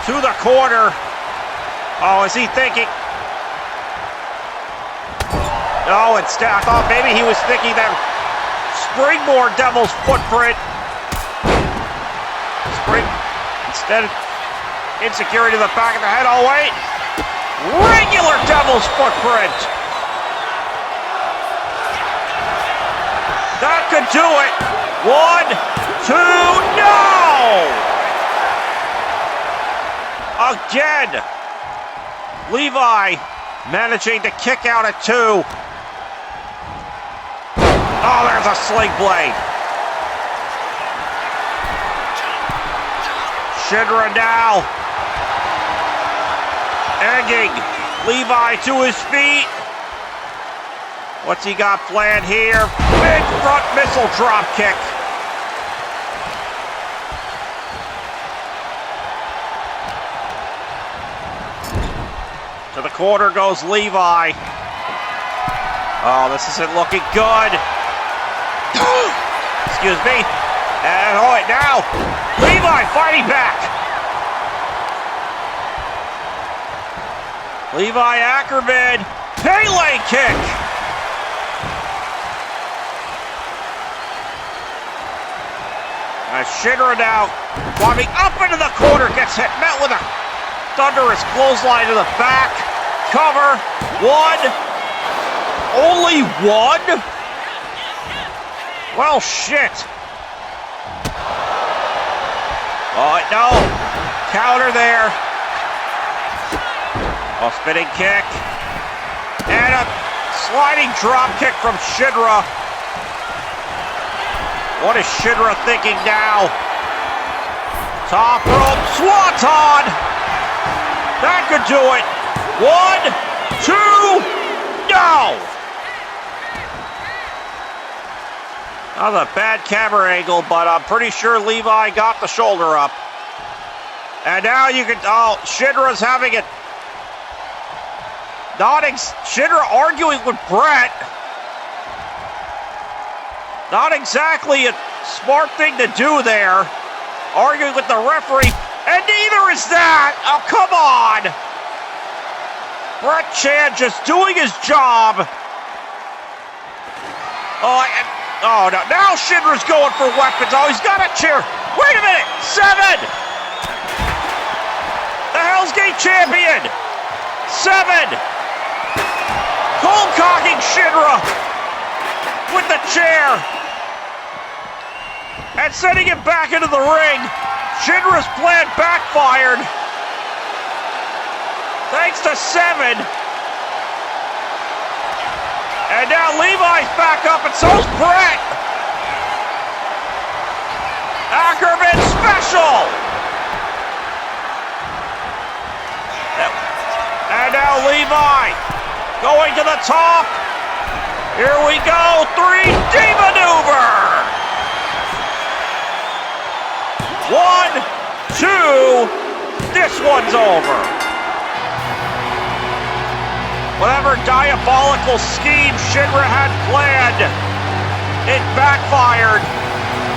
To the corner. Oh, is he thinking? No, instead, I thought maybe he was thinking that springboard Devil's Footprint. Instead of insecurity to the back of the head. Oh, wait. Regular Devil's Footprint. That could do it. 1, 2, no! Again. Levi managing to kick out at 2. Oh, there's a sling blade. Shidra now egging Levi to his feet. What's he got planned here? Big front missile drop kick. To the corner goes Levi. Oh, this isn't looking good. Excuse me. And oh, wait, now Levi fighting back. Levi Ackerman, Pele kick. As Shidra now climbing up into the corner, gets hit, met with a thunderous clothesline to the back. Cover. 1. Only 1? Well, shit. Oh, no. Counter there. Oh, spinning kick. And a sliding drop kick from Shidra. What is Shidra thinking now? Top rope swanton. That could do it. 1, 2, no! That was a bad camera angle, but I'm pretty sure Levi got the shoulder up. And now you can, oh, Shidra's having it. Shidra arguing with Brett. Not exactly a smart thing to do there. Arguing with the referee, and neither is that. Oh, come on. Brett Chan just doing his job. Oh, no. Now Shidra's going for weapons. Oh, he's got a chair. Wait a minute. 7. The Hell's Gate champion. 7. Shinra with the chair and sending him back into the ring. Shinra's plan backfired. Thanks to 7. And now Levi's back up, and so's Brett. Ackerman special. And now Levi going to the top. Here we go, 3D maneuver. 1, 2, this one's over. Whatever diabolical scheme Shinra had planned, it backfired,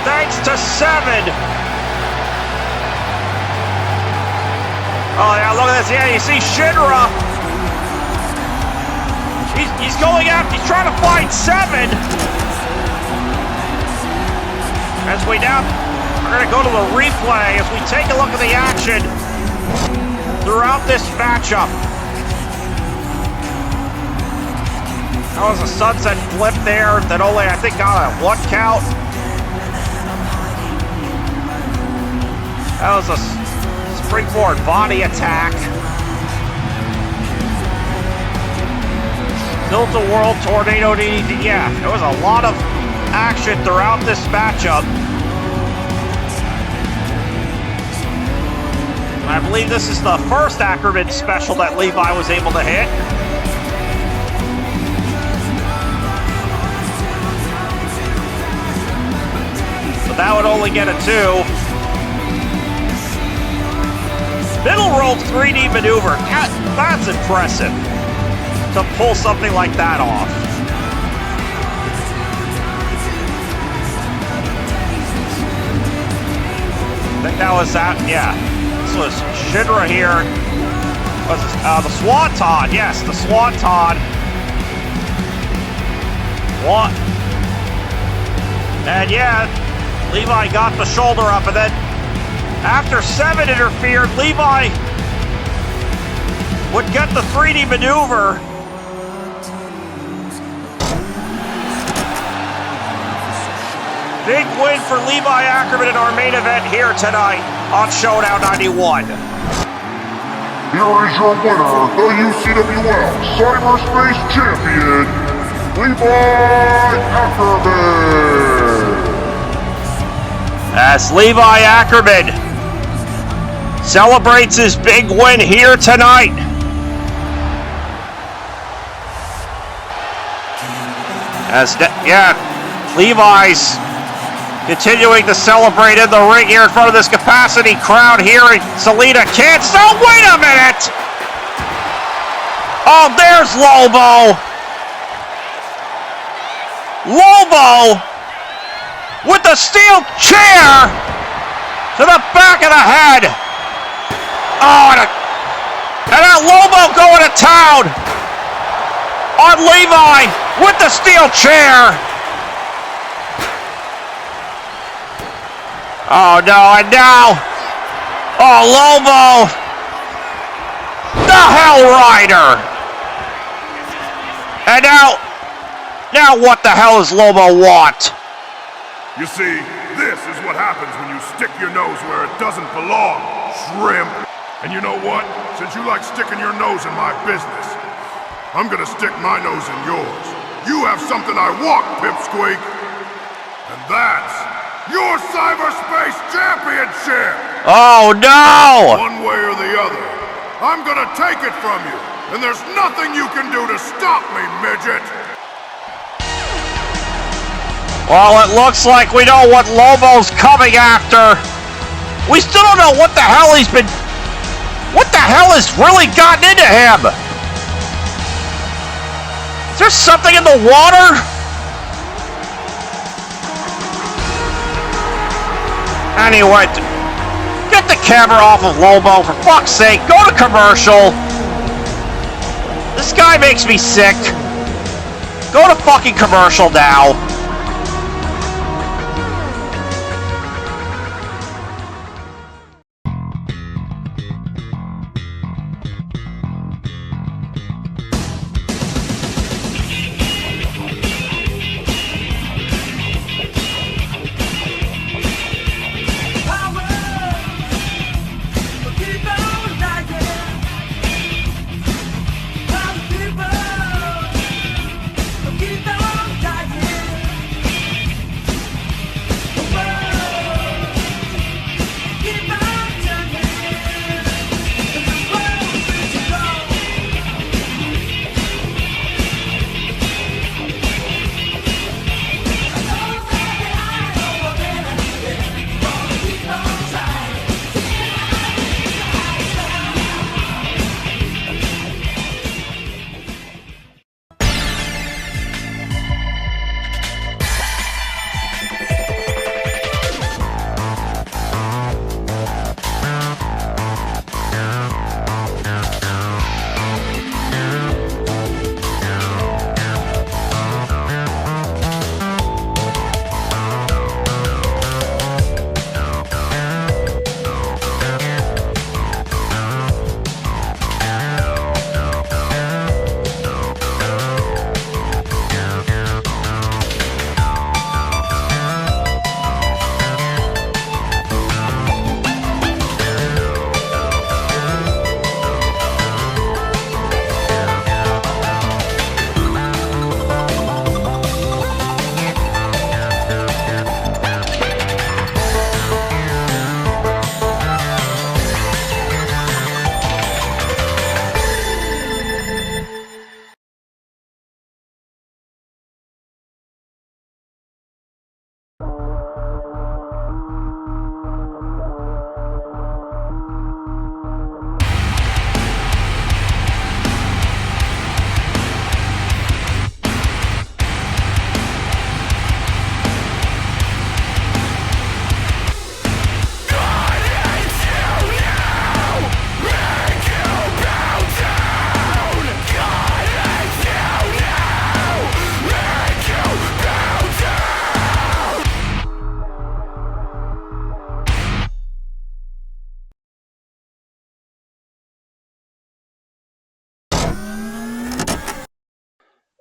thanks to 7. Oh yeah, look at this, yeah, you see Shinra. He's going after, he's trying to find 7. As we now, we're gonna go to the replay as we take a look at the action throughout this matchup. That was a sunset flip there that only, I think, got a 1 count. That was a springboard body attack. Tilt-a-whirl tornado DDT. Yeah, there was a lot of action throughout this matchup. I believe this is the first Ackerman special that Levi was able to hit. So that would only get a 2. Middle roll 3D maneuver. That's impressive to pull something like that off. I think that was that, yeah. This was Shinra here. Was the Swanton, yes, the Swanton. What? And yeah, Levi got the shoulder up, and then after 7 interfered, Levi would get the 3D maneuver. Big win for Levi Ackerman in our main event here tonight on Showdown 91. Here is your winner, the UCWL Cyberspace Champion, Levi Ackerman. As Levi Ackerman celebrates his big win here tonight. Levi's continuing to celebrate in the ring here in front of this capacity crowd here in Salina, Kansas. Oh, wait a minute! Oh, there's Lobo! Lobo with the steel chair to the back of the head. Oh, and now Lobo going to town on Levi with the steel chair. Oh no, and now, oh, Lobo, the Hell Rider. And now what the hell does Lobo want? You see, this is what happens when you stick your nose where it doesn't belong, shrimp. And you know what? Since you like sticking your nose in my business, I'm gonna stick my nose in yours. You have something I want, Pipsqueak. And that's your Cyberspace Championship! Oh no! One way or the other, I'm gonna take it from you, and there's nothing you can do to stop me, midget! Well, it looks like we know what Lobo's coming after. We still don't know what the hell he's been... What the hell has really gotten into him? Is there something in the water? Anyway, get the camera off of Lobo, for fuck's sake. Go to commercial. This guy makes me sick. Go to fucking commercial now.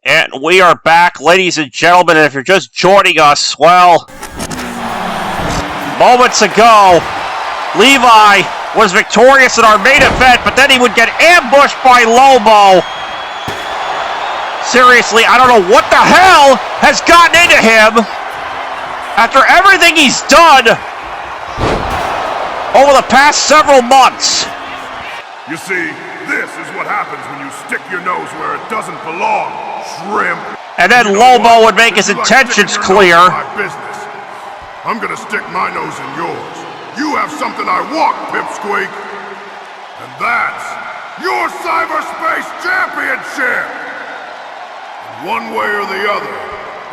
And we are back, ladies and gentlemen, and if you're just joining us, well, moments ago, Levi was victorious in our main event, but then he would get ambushed by Lobo. Seriously, I don't know what the hell has gotten into him after everything he's done over the past several months. You see, this is what happens when you stick your nose where it doesn't belong, shrimp. And then Lobo would make his intentions clear. Business. I'm gonna stick my nose in yours. You have something I want, Pipsqueak. And that's your Cyberspace Championship. And one way or the other,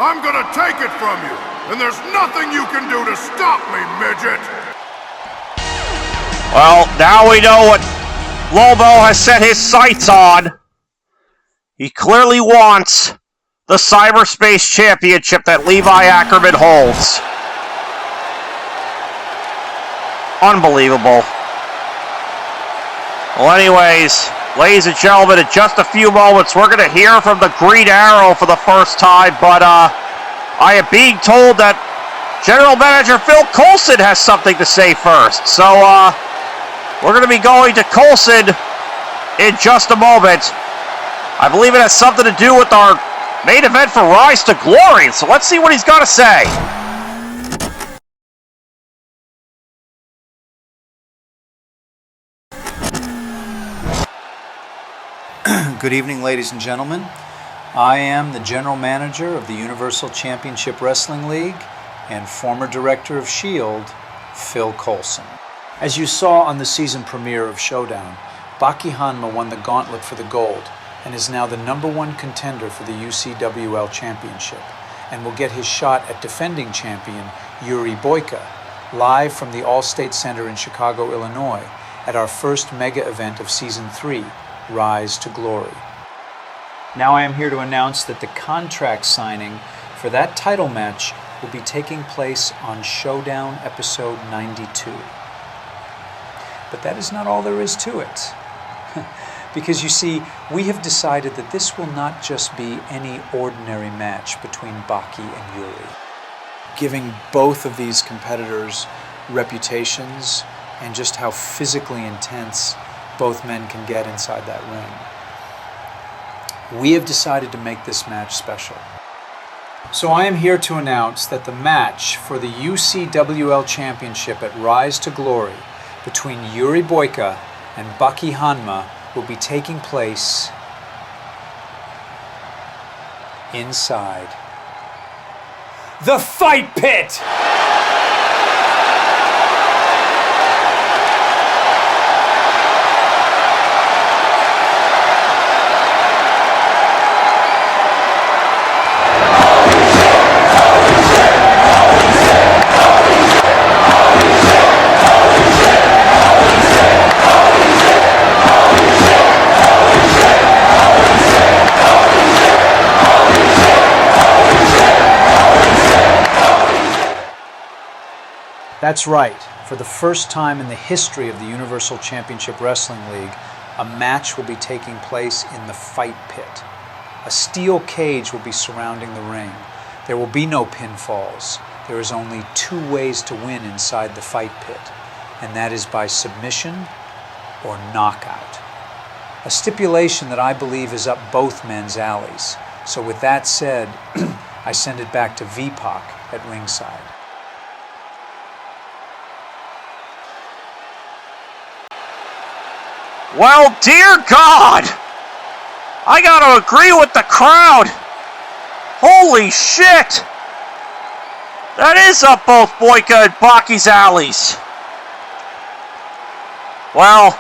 I'm gonna take it from you. And there's nothing you can do to stop me, midget. Well, now we know what Lobo has set his sights on. He clearly wants the Cyberspace Championship that Levi Ackerman holds. Unbelievable. Well, anyways, ladies and gentlemen, in just a few moments, we're going to hear from the Green Arrow for the first time, but I am being told that General Manager Phil Coulson has something to say first. So, we're going to be going to Coulson in just a moment. I believe it has something to do with our main event for Rise to Glory, so let's see what he's got to say. Good evening, ladies and gentlemen. I am the General Manager of the Universal Championship Wrestling League and former Director of S.H.I.E.L.D., Phil Coulson. As you saw on the season premiere of Showdown, Baki Hanma won the gauntlet for the gold and is now the #1 contender for the UCWL Championship and will get his shot at defending champion Yuri Boyka live from the Allstate Center in Chicago, Illinois at our first mega event of Season 3, Rise to Glory. Now I am here to announce that the contract signing for that title match will be taking place on Showdown Episode 92. But that is not all there is to it. Because you see, we have decided that this will not just be any ordinary match between Baki and Yuri. Giving both of these competitors reputations and just how physically intense both men can get inside that ring. We have decided to make this match special. So I am here to announce that the match for the UCWL Championship at Rise to Glory between Yuri Boyka and Baki Hanma will be taking place inside the Fight Pit! That's right. For the first time in the history of the Universal Championship Wrestling League, a match will be taking place in the Fight Pit. A steel cage will be surrounding the ring. There will be no pinfalls. There is only 2 ways to win inside the Fight Pit, and that is by submission or knockout. A stipulation that I believe is up both men's alleys. So with that said, I send it back to V-Pac at ringside. Well, dear God! I gotta agree with the crowd! Holy shit! That is up both Boyka and Baki's alleys. Well,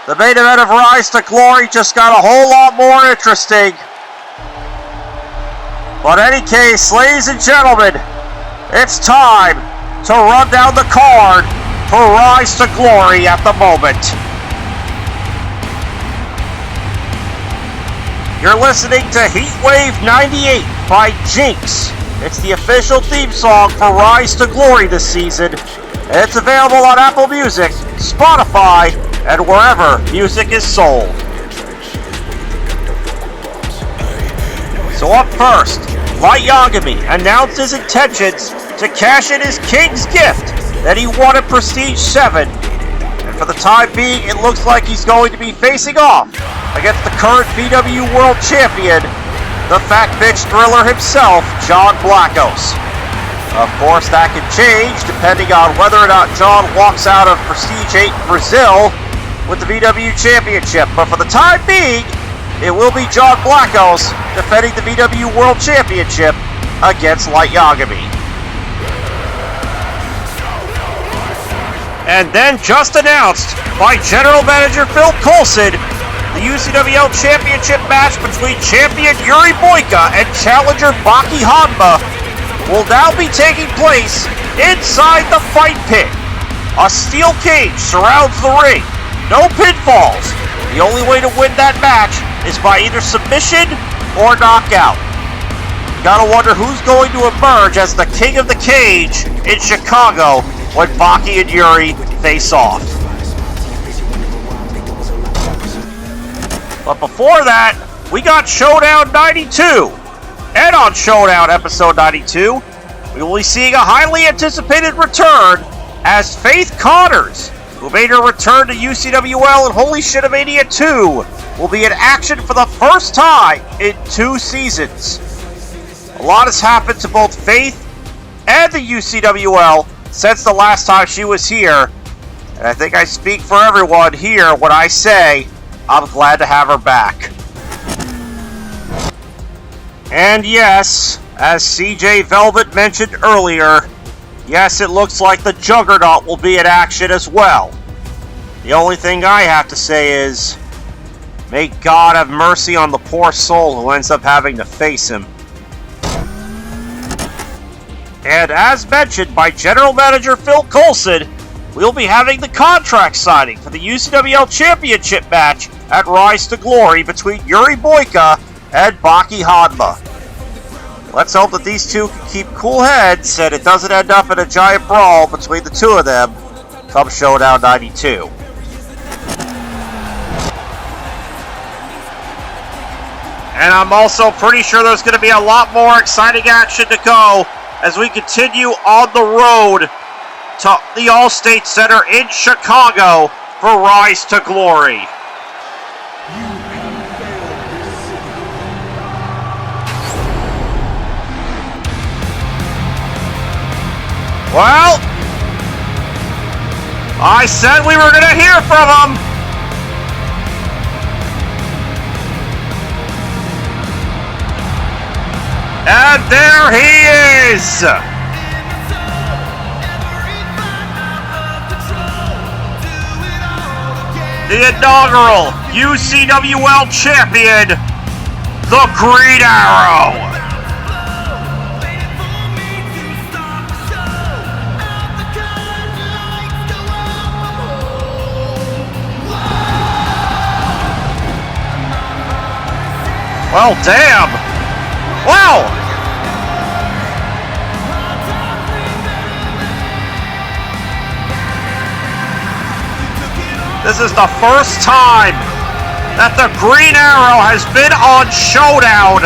the main event of Rise to Glory just got a whole lot more interesting. But in any case, ladies and gentlemen, it's time to run down the card for Rise to Glory at the moment. You're listening to Heatwave 98 by Jinx. It's the official theme song for Rise to Glory this season, and it's available on Apple Music, Spotify, and wherever music is sold. First, Light Yagami announced his intentions to cash in his King's Gift that he won at Prestige 7. And for the time being, it looks like he's going to be facing off against the current VW World Champion, the fat bitch thriller himself, John Blackos. Of course, that can change depending on whether or not John walks out of Prestige 8 Brazil with the VW Championship. But for the time being, it will be John Blackos defending the VW World Championship against Light Yagami. And then just announced by General Manager Phil Coulson, the UCWL Championship match between champion Yuri Boyka and challenger Baki Hanma will now be taking place inside the fight pit. A steel cage surrounds the ring. No pinfalls. The only way to win that match is by either submission or knockout. You gotta wonder who's going to emerge as the king of the cage in Chicago when Baki and Yuri face off. But before that, we got Showdown 92. And on Showdown episode 92, we will be seeing a highly anticipated return as Faith Connors, who made her return to UCWL and Holy Shitamania 2, will be in action for the first time in 2 seasons. A lot has happened to both Faith and the UCWL since the last time she was here, and I think I speak for everyone here when I say I'm glad to have her back. And yes, as CJ Velvet mentioned earlier, yes, it looks like the Juggernaut will be in action as well. The only thing I have to say is, may God have mercy on the poor soul who ends up having to face him. And as mentioned by General Manager Phil Coulson, we'll be having the contract signing for the UCWL Championship match at Rise to Glory between Yuri Boyka and Baki Hanma. Let's hope that these two can keep cool heads and it doesn't end up in a giant brawl between the two of them come Showdown 92. And I'm also pretty sure there's going to be a lot more exciting action to go as we continue on the road to the Allstate Center in Chicago for Rise to Glory. Well, I said we were going to hear from him. And there he is. The inaugural UCWL champion, the Green Arrow. Well, damn! Wow! This is the first time that the Green Arrow has been on Showdown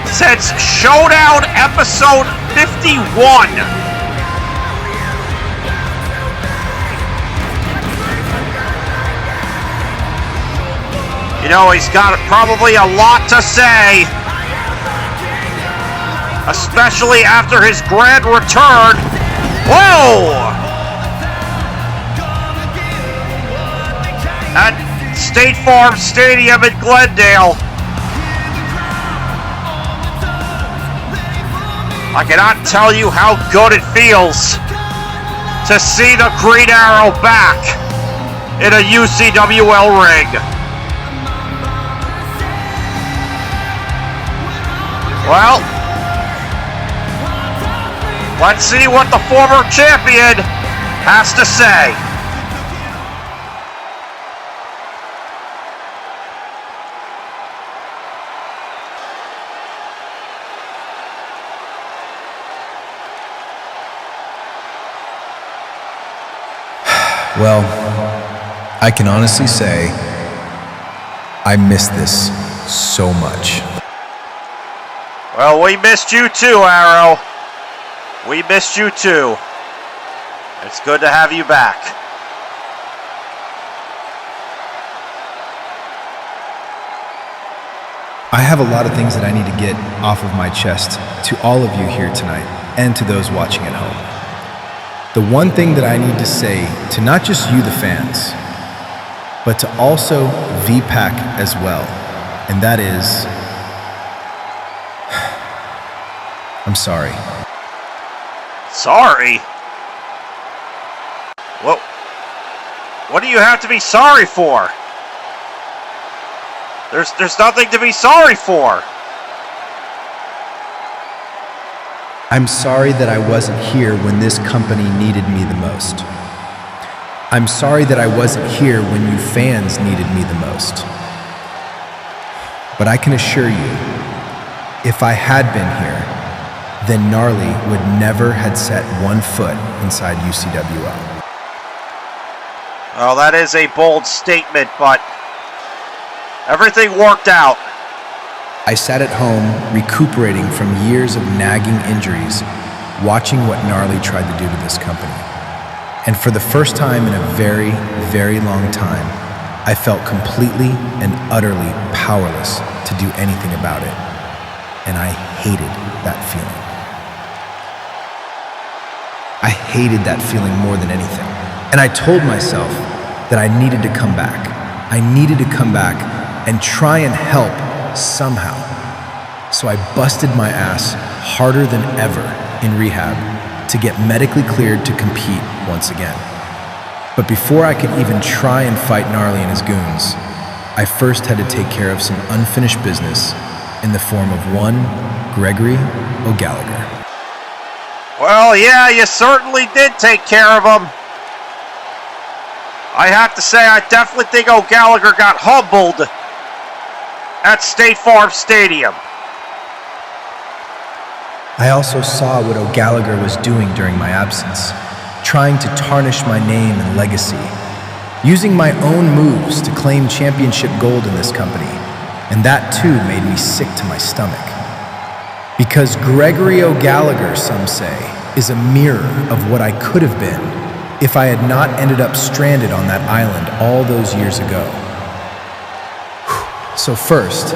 since Showdown episode 51. You know, he's got probably a lot to say, especially after his grand return. Whoa! At State Farm Stadium in Glendale. I cannot tell you how good it feels to see the Green Arrow back in a UCWL ring. Well, let's see what the former champion has to say. Well, I can honestly say I miss this so much. Well, we missed you too, Arrow. We missed you too. It's good to have you back. I have a lot of things that I need to get off of my chest to all of you here tonight and to those watching at home. The one thing that I need to say to not just you, the fans, but to also V-Pac as well, and that is, I'm sorry. Sorry? What do you have to be sorry for? There's nothing to be sorry for. I'm sorry that I wasn't here when this company needed me the most. I'm sorry that I wasn't here when you fans needed me the most. But I can assure you, if I had been here, then Gnarly would never had set one foot inside UCWL. Well, that is a bold statement, but everything worked out. I sat at home recuperating from years of nagging injuries, watching what Gnarly tried to do to this company. And for the first time in a very, very long time, I felt completely and utterly powerless to do anything about it. And I hated that feeling. I hated that feeling more than anything. And I told myself that I needed to come back. I needed to come back and try and help somehow. So I busted my ass harder than ever in rehab to get medically cleared to compete once again. But before I could even try and fight Gnarly and his goons, I first had to take care of some unfinished business in the form of one Gregory O'Gallagher. Well, yeah, you certainly did take care of him. I have to say, I definitely think O'Gallagher got humbled at State Farm Stadium. I also saw what O'Gallagher was doing during my absence, trying to tarnish my name and legacy, using my own moves to claim championship gold in this company, and that too made me sick to my stomach. Because Gregory O'Gallagher, some say, is a mirror of what I could have been if I had not ended up stranded on that island all those years ago. So first,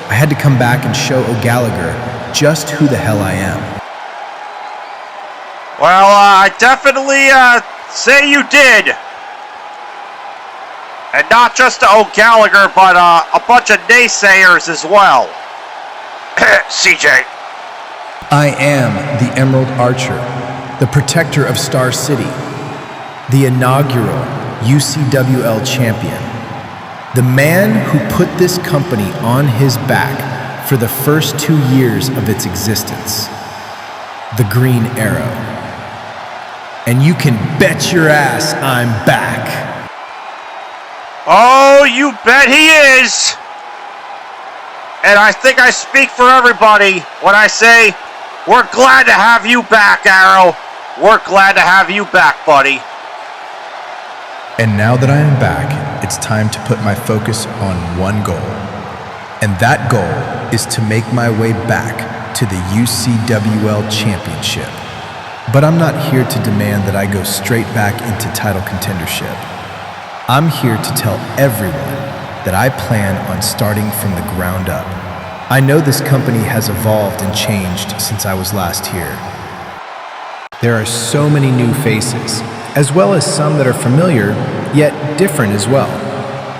I had to come back and show O'Gallagher just who the hell I am. Well, I definitely say you did. And not just to O'Gallagher, but a bunch of naysayers as well. CJ. I am the Emerald Archer, the protector of Star City, the inaugural UCWL champion, the man who put this company on his back for the first 2 years of its existence, the Green Arrow. And you can bet your ass I'm back. Oh, you bet he is. And I think I speak for everybody when I say we're glad to have you back, Arrow. We're glad to have you back, buddy. And now that I am back, it's time to put my focus on one goal. And that goal is to make my way back to the UCWL Championship. But I'm not here to demand that I go straight back into title contendership. I'm here to tell everyone that I plan on starting from the ground up. I know this company has evolved and changed since I was last here. There are so many new faces, as well as some that are familiar, yet different as well.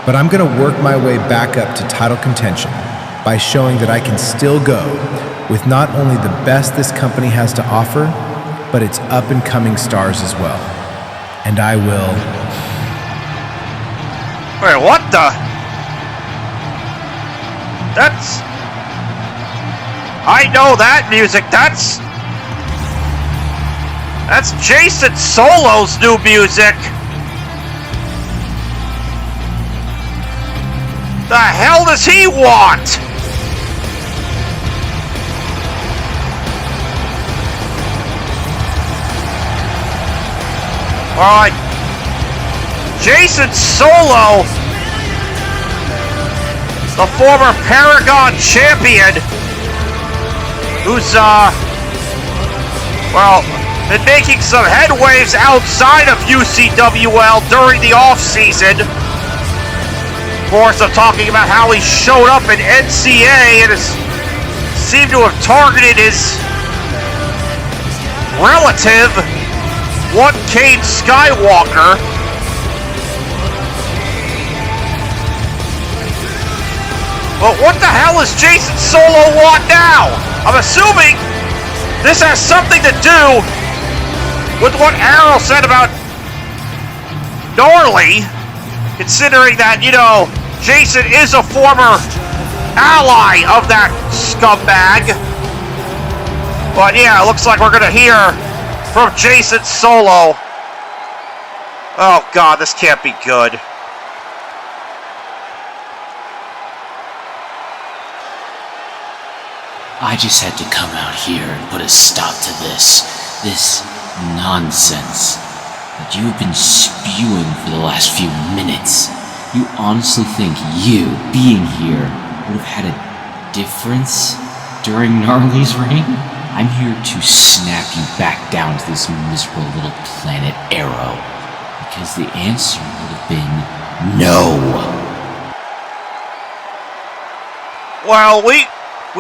But I'm gonna work my way back up to title contention by showing that I can still go with not only the best this company has to offer, but its up-and-coming stars as well. And I will... Wait, what the? That's... I know that music. That's Jacen Solo's new music. The hell does he want? Alright. Jacen Solo, the former Paragon champion, who's, well, been making some headwaves outside of UCWL during the off-season. Of course, I'm talking about how he showed up in NCA and has seemed to have targeted his relative, one Cade Skywalker. But what the hell is Jacen Solo want now? I'm assuming this has something to do with what Arrow said about Gnarly, considering that, you know, Jacen is a former ally of that scumbag. But yeah, it looks like we're gonna hear from Jacen Solo. Oh god, this can't be good. I just had to come out here and put a stop to this nonsense that you've been spewing for the last few minutes. You honestly think you, being here, would have had a difference during Gnarly's reign? I'm here to snap you back down to this miserable little planet Arrow, because the answer would have been no. Well, we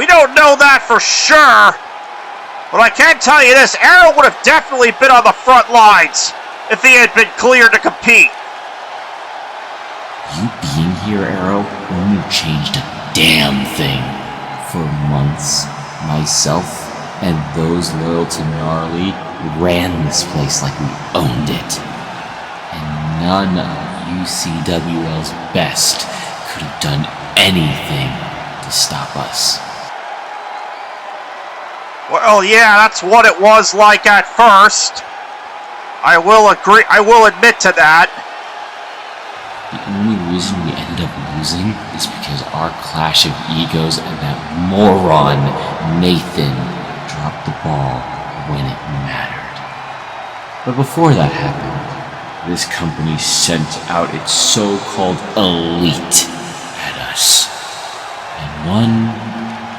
don't know that for sure, but I can tell you this, Arrow would have definitely been on the front lines if he had been cleared to compete. You being here, Arrow, wouldn't have changed a damn thing. For months, myself and those loyal to Gnarly ran this place like we owned it. And none of UCWL's best could have done anything to stop us. Well, yeah, that's what it was like at first. I will admit to that. The only reason we ended up losing is because our clash of egos and that moron, Nathan, dropped the ball when it mattered. But before that happened, this company sent out its so-called elite at us. And one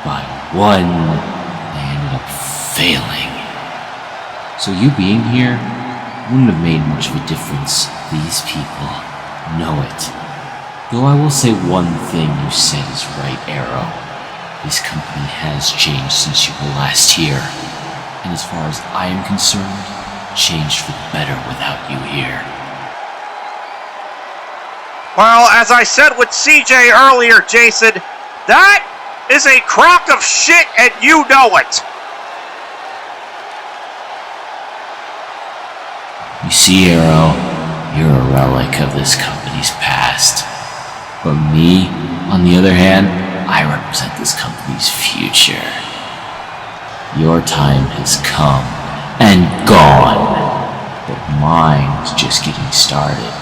by one, they ended up failing. So you being here wouldn't have made much of a difference. These people know it. Though I will say one thing you said is right, Arrow. This company has changed since you were last here. And as far as I am concerned, changed for the better without you here. Well, as I said with CJ earlier, Jacen, that is a crock of shit and you know it. You see, Arrow, you're a relic of this company's past. But me, on the other hand, I represent this company's future. Your time has come and gone, but mine's just getting started.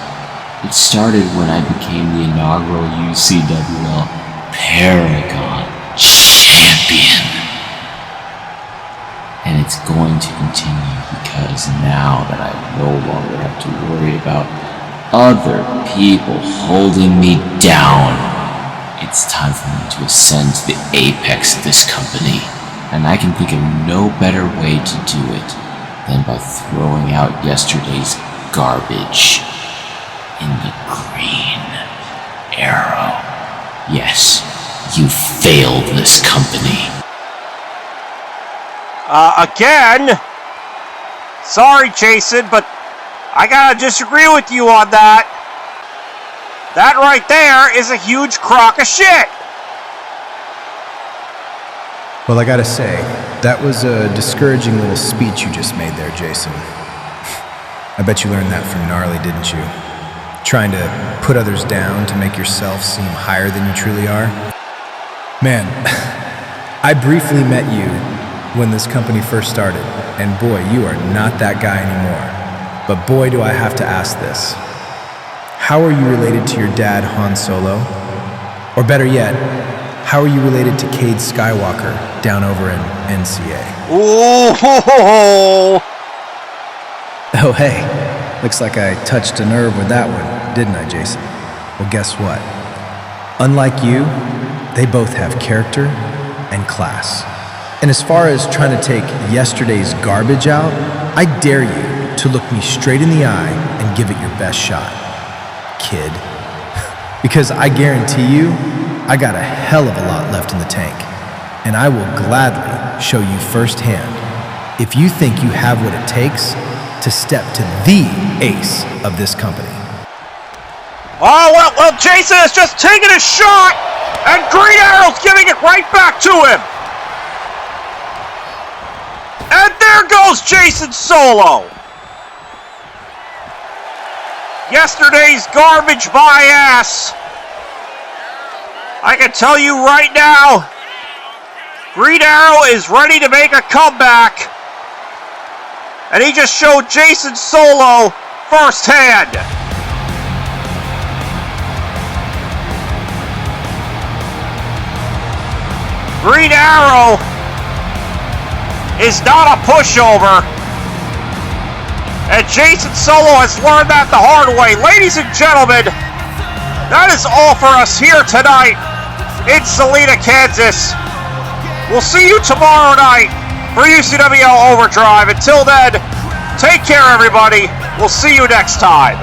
It started when I became the inaugural UCWL Paragon Champion. And it's going to continue because now that I no longer have to worry about other people holding me down, it's time for me to ascend to the apex of this company. And I can think of no better way to do it than by throwing out yesterday's garbage in the green Arrow. Yes, you failed this company. Again, sorry, Jacen, but I gotta disagree with you on that. That right there is a huge crock of shit. Well, I gotta say, that was a discouraging little speech you just made there, Jacen. I bet you learned that from Gnarly, didn't you? Trying to put others down to make yourself seem higher than you truly are? Man, I briefly met you when this company first started, and boy, you are not that guy anymore. But boy, do I have to ask this. How are you related to your dad, Han Solo? Or better yet, how are you related to Cade Skywalker down over in NCA? Ooh! Oh, hey, looks like I touched a nerve with that one, didn't I, Jacen? Well, guess what? Unlike you, they both have character and class. And as far as trying to take yesterday's garbage out, I dare you to look me straight in the eye and give it your best shot, kid. Because I guarantee you, I got a hell of a lot left in the tank. And I will gladly show you firsthand if you think you have what it takes to step to the ace of this company. Oh, well, Jacen has just taken a shot, and Green Arrow's giving it right back to him. And there goes Jacen Solo. Yesterday's garbage my ass. I can tell you right now, Green Arrow is ready to make a comeback. And he just showed Jacen Solo firsthand. Green Arrow is not a pushover. And Jacen Solo has learned that the hard way. Ladies and gentlemen, that is all for us here tonight in Salina, Kansas. We'll see you tomorrow night for UCWL Overdrive. Until then, take care, everybody. We'll see you next time.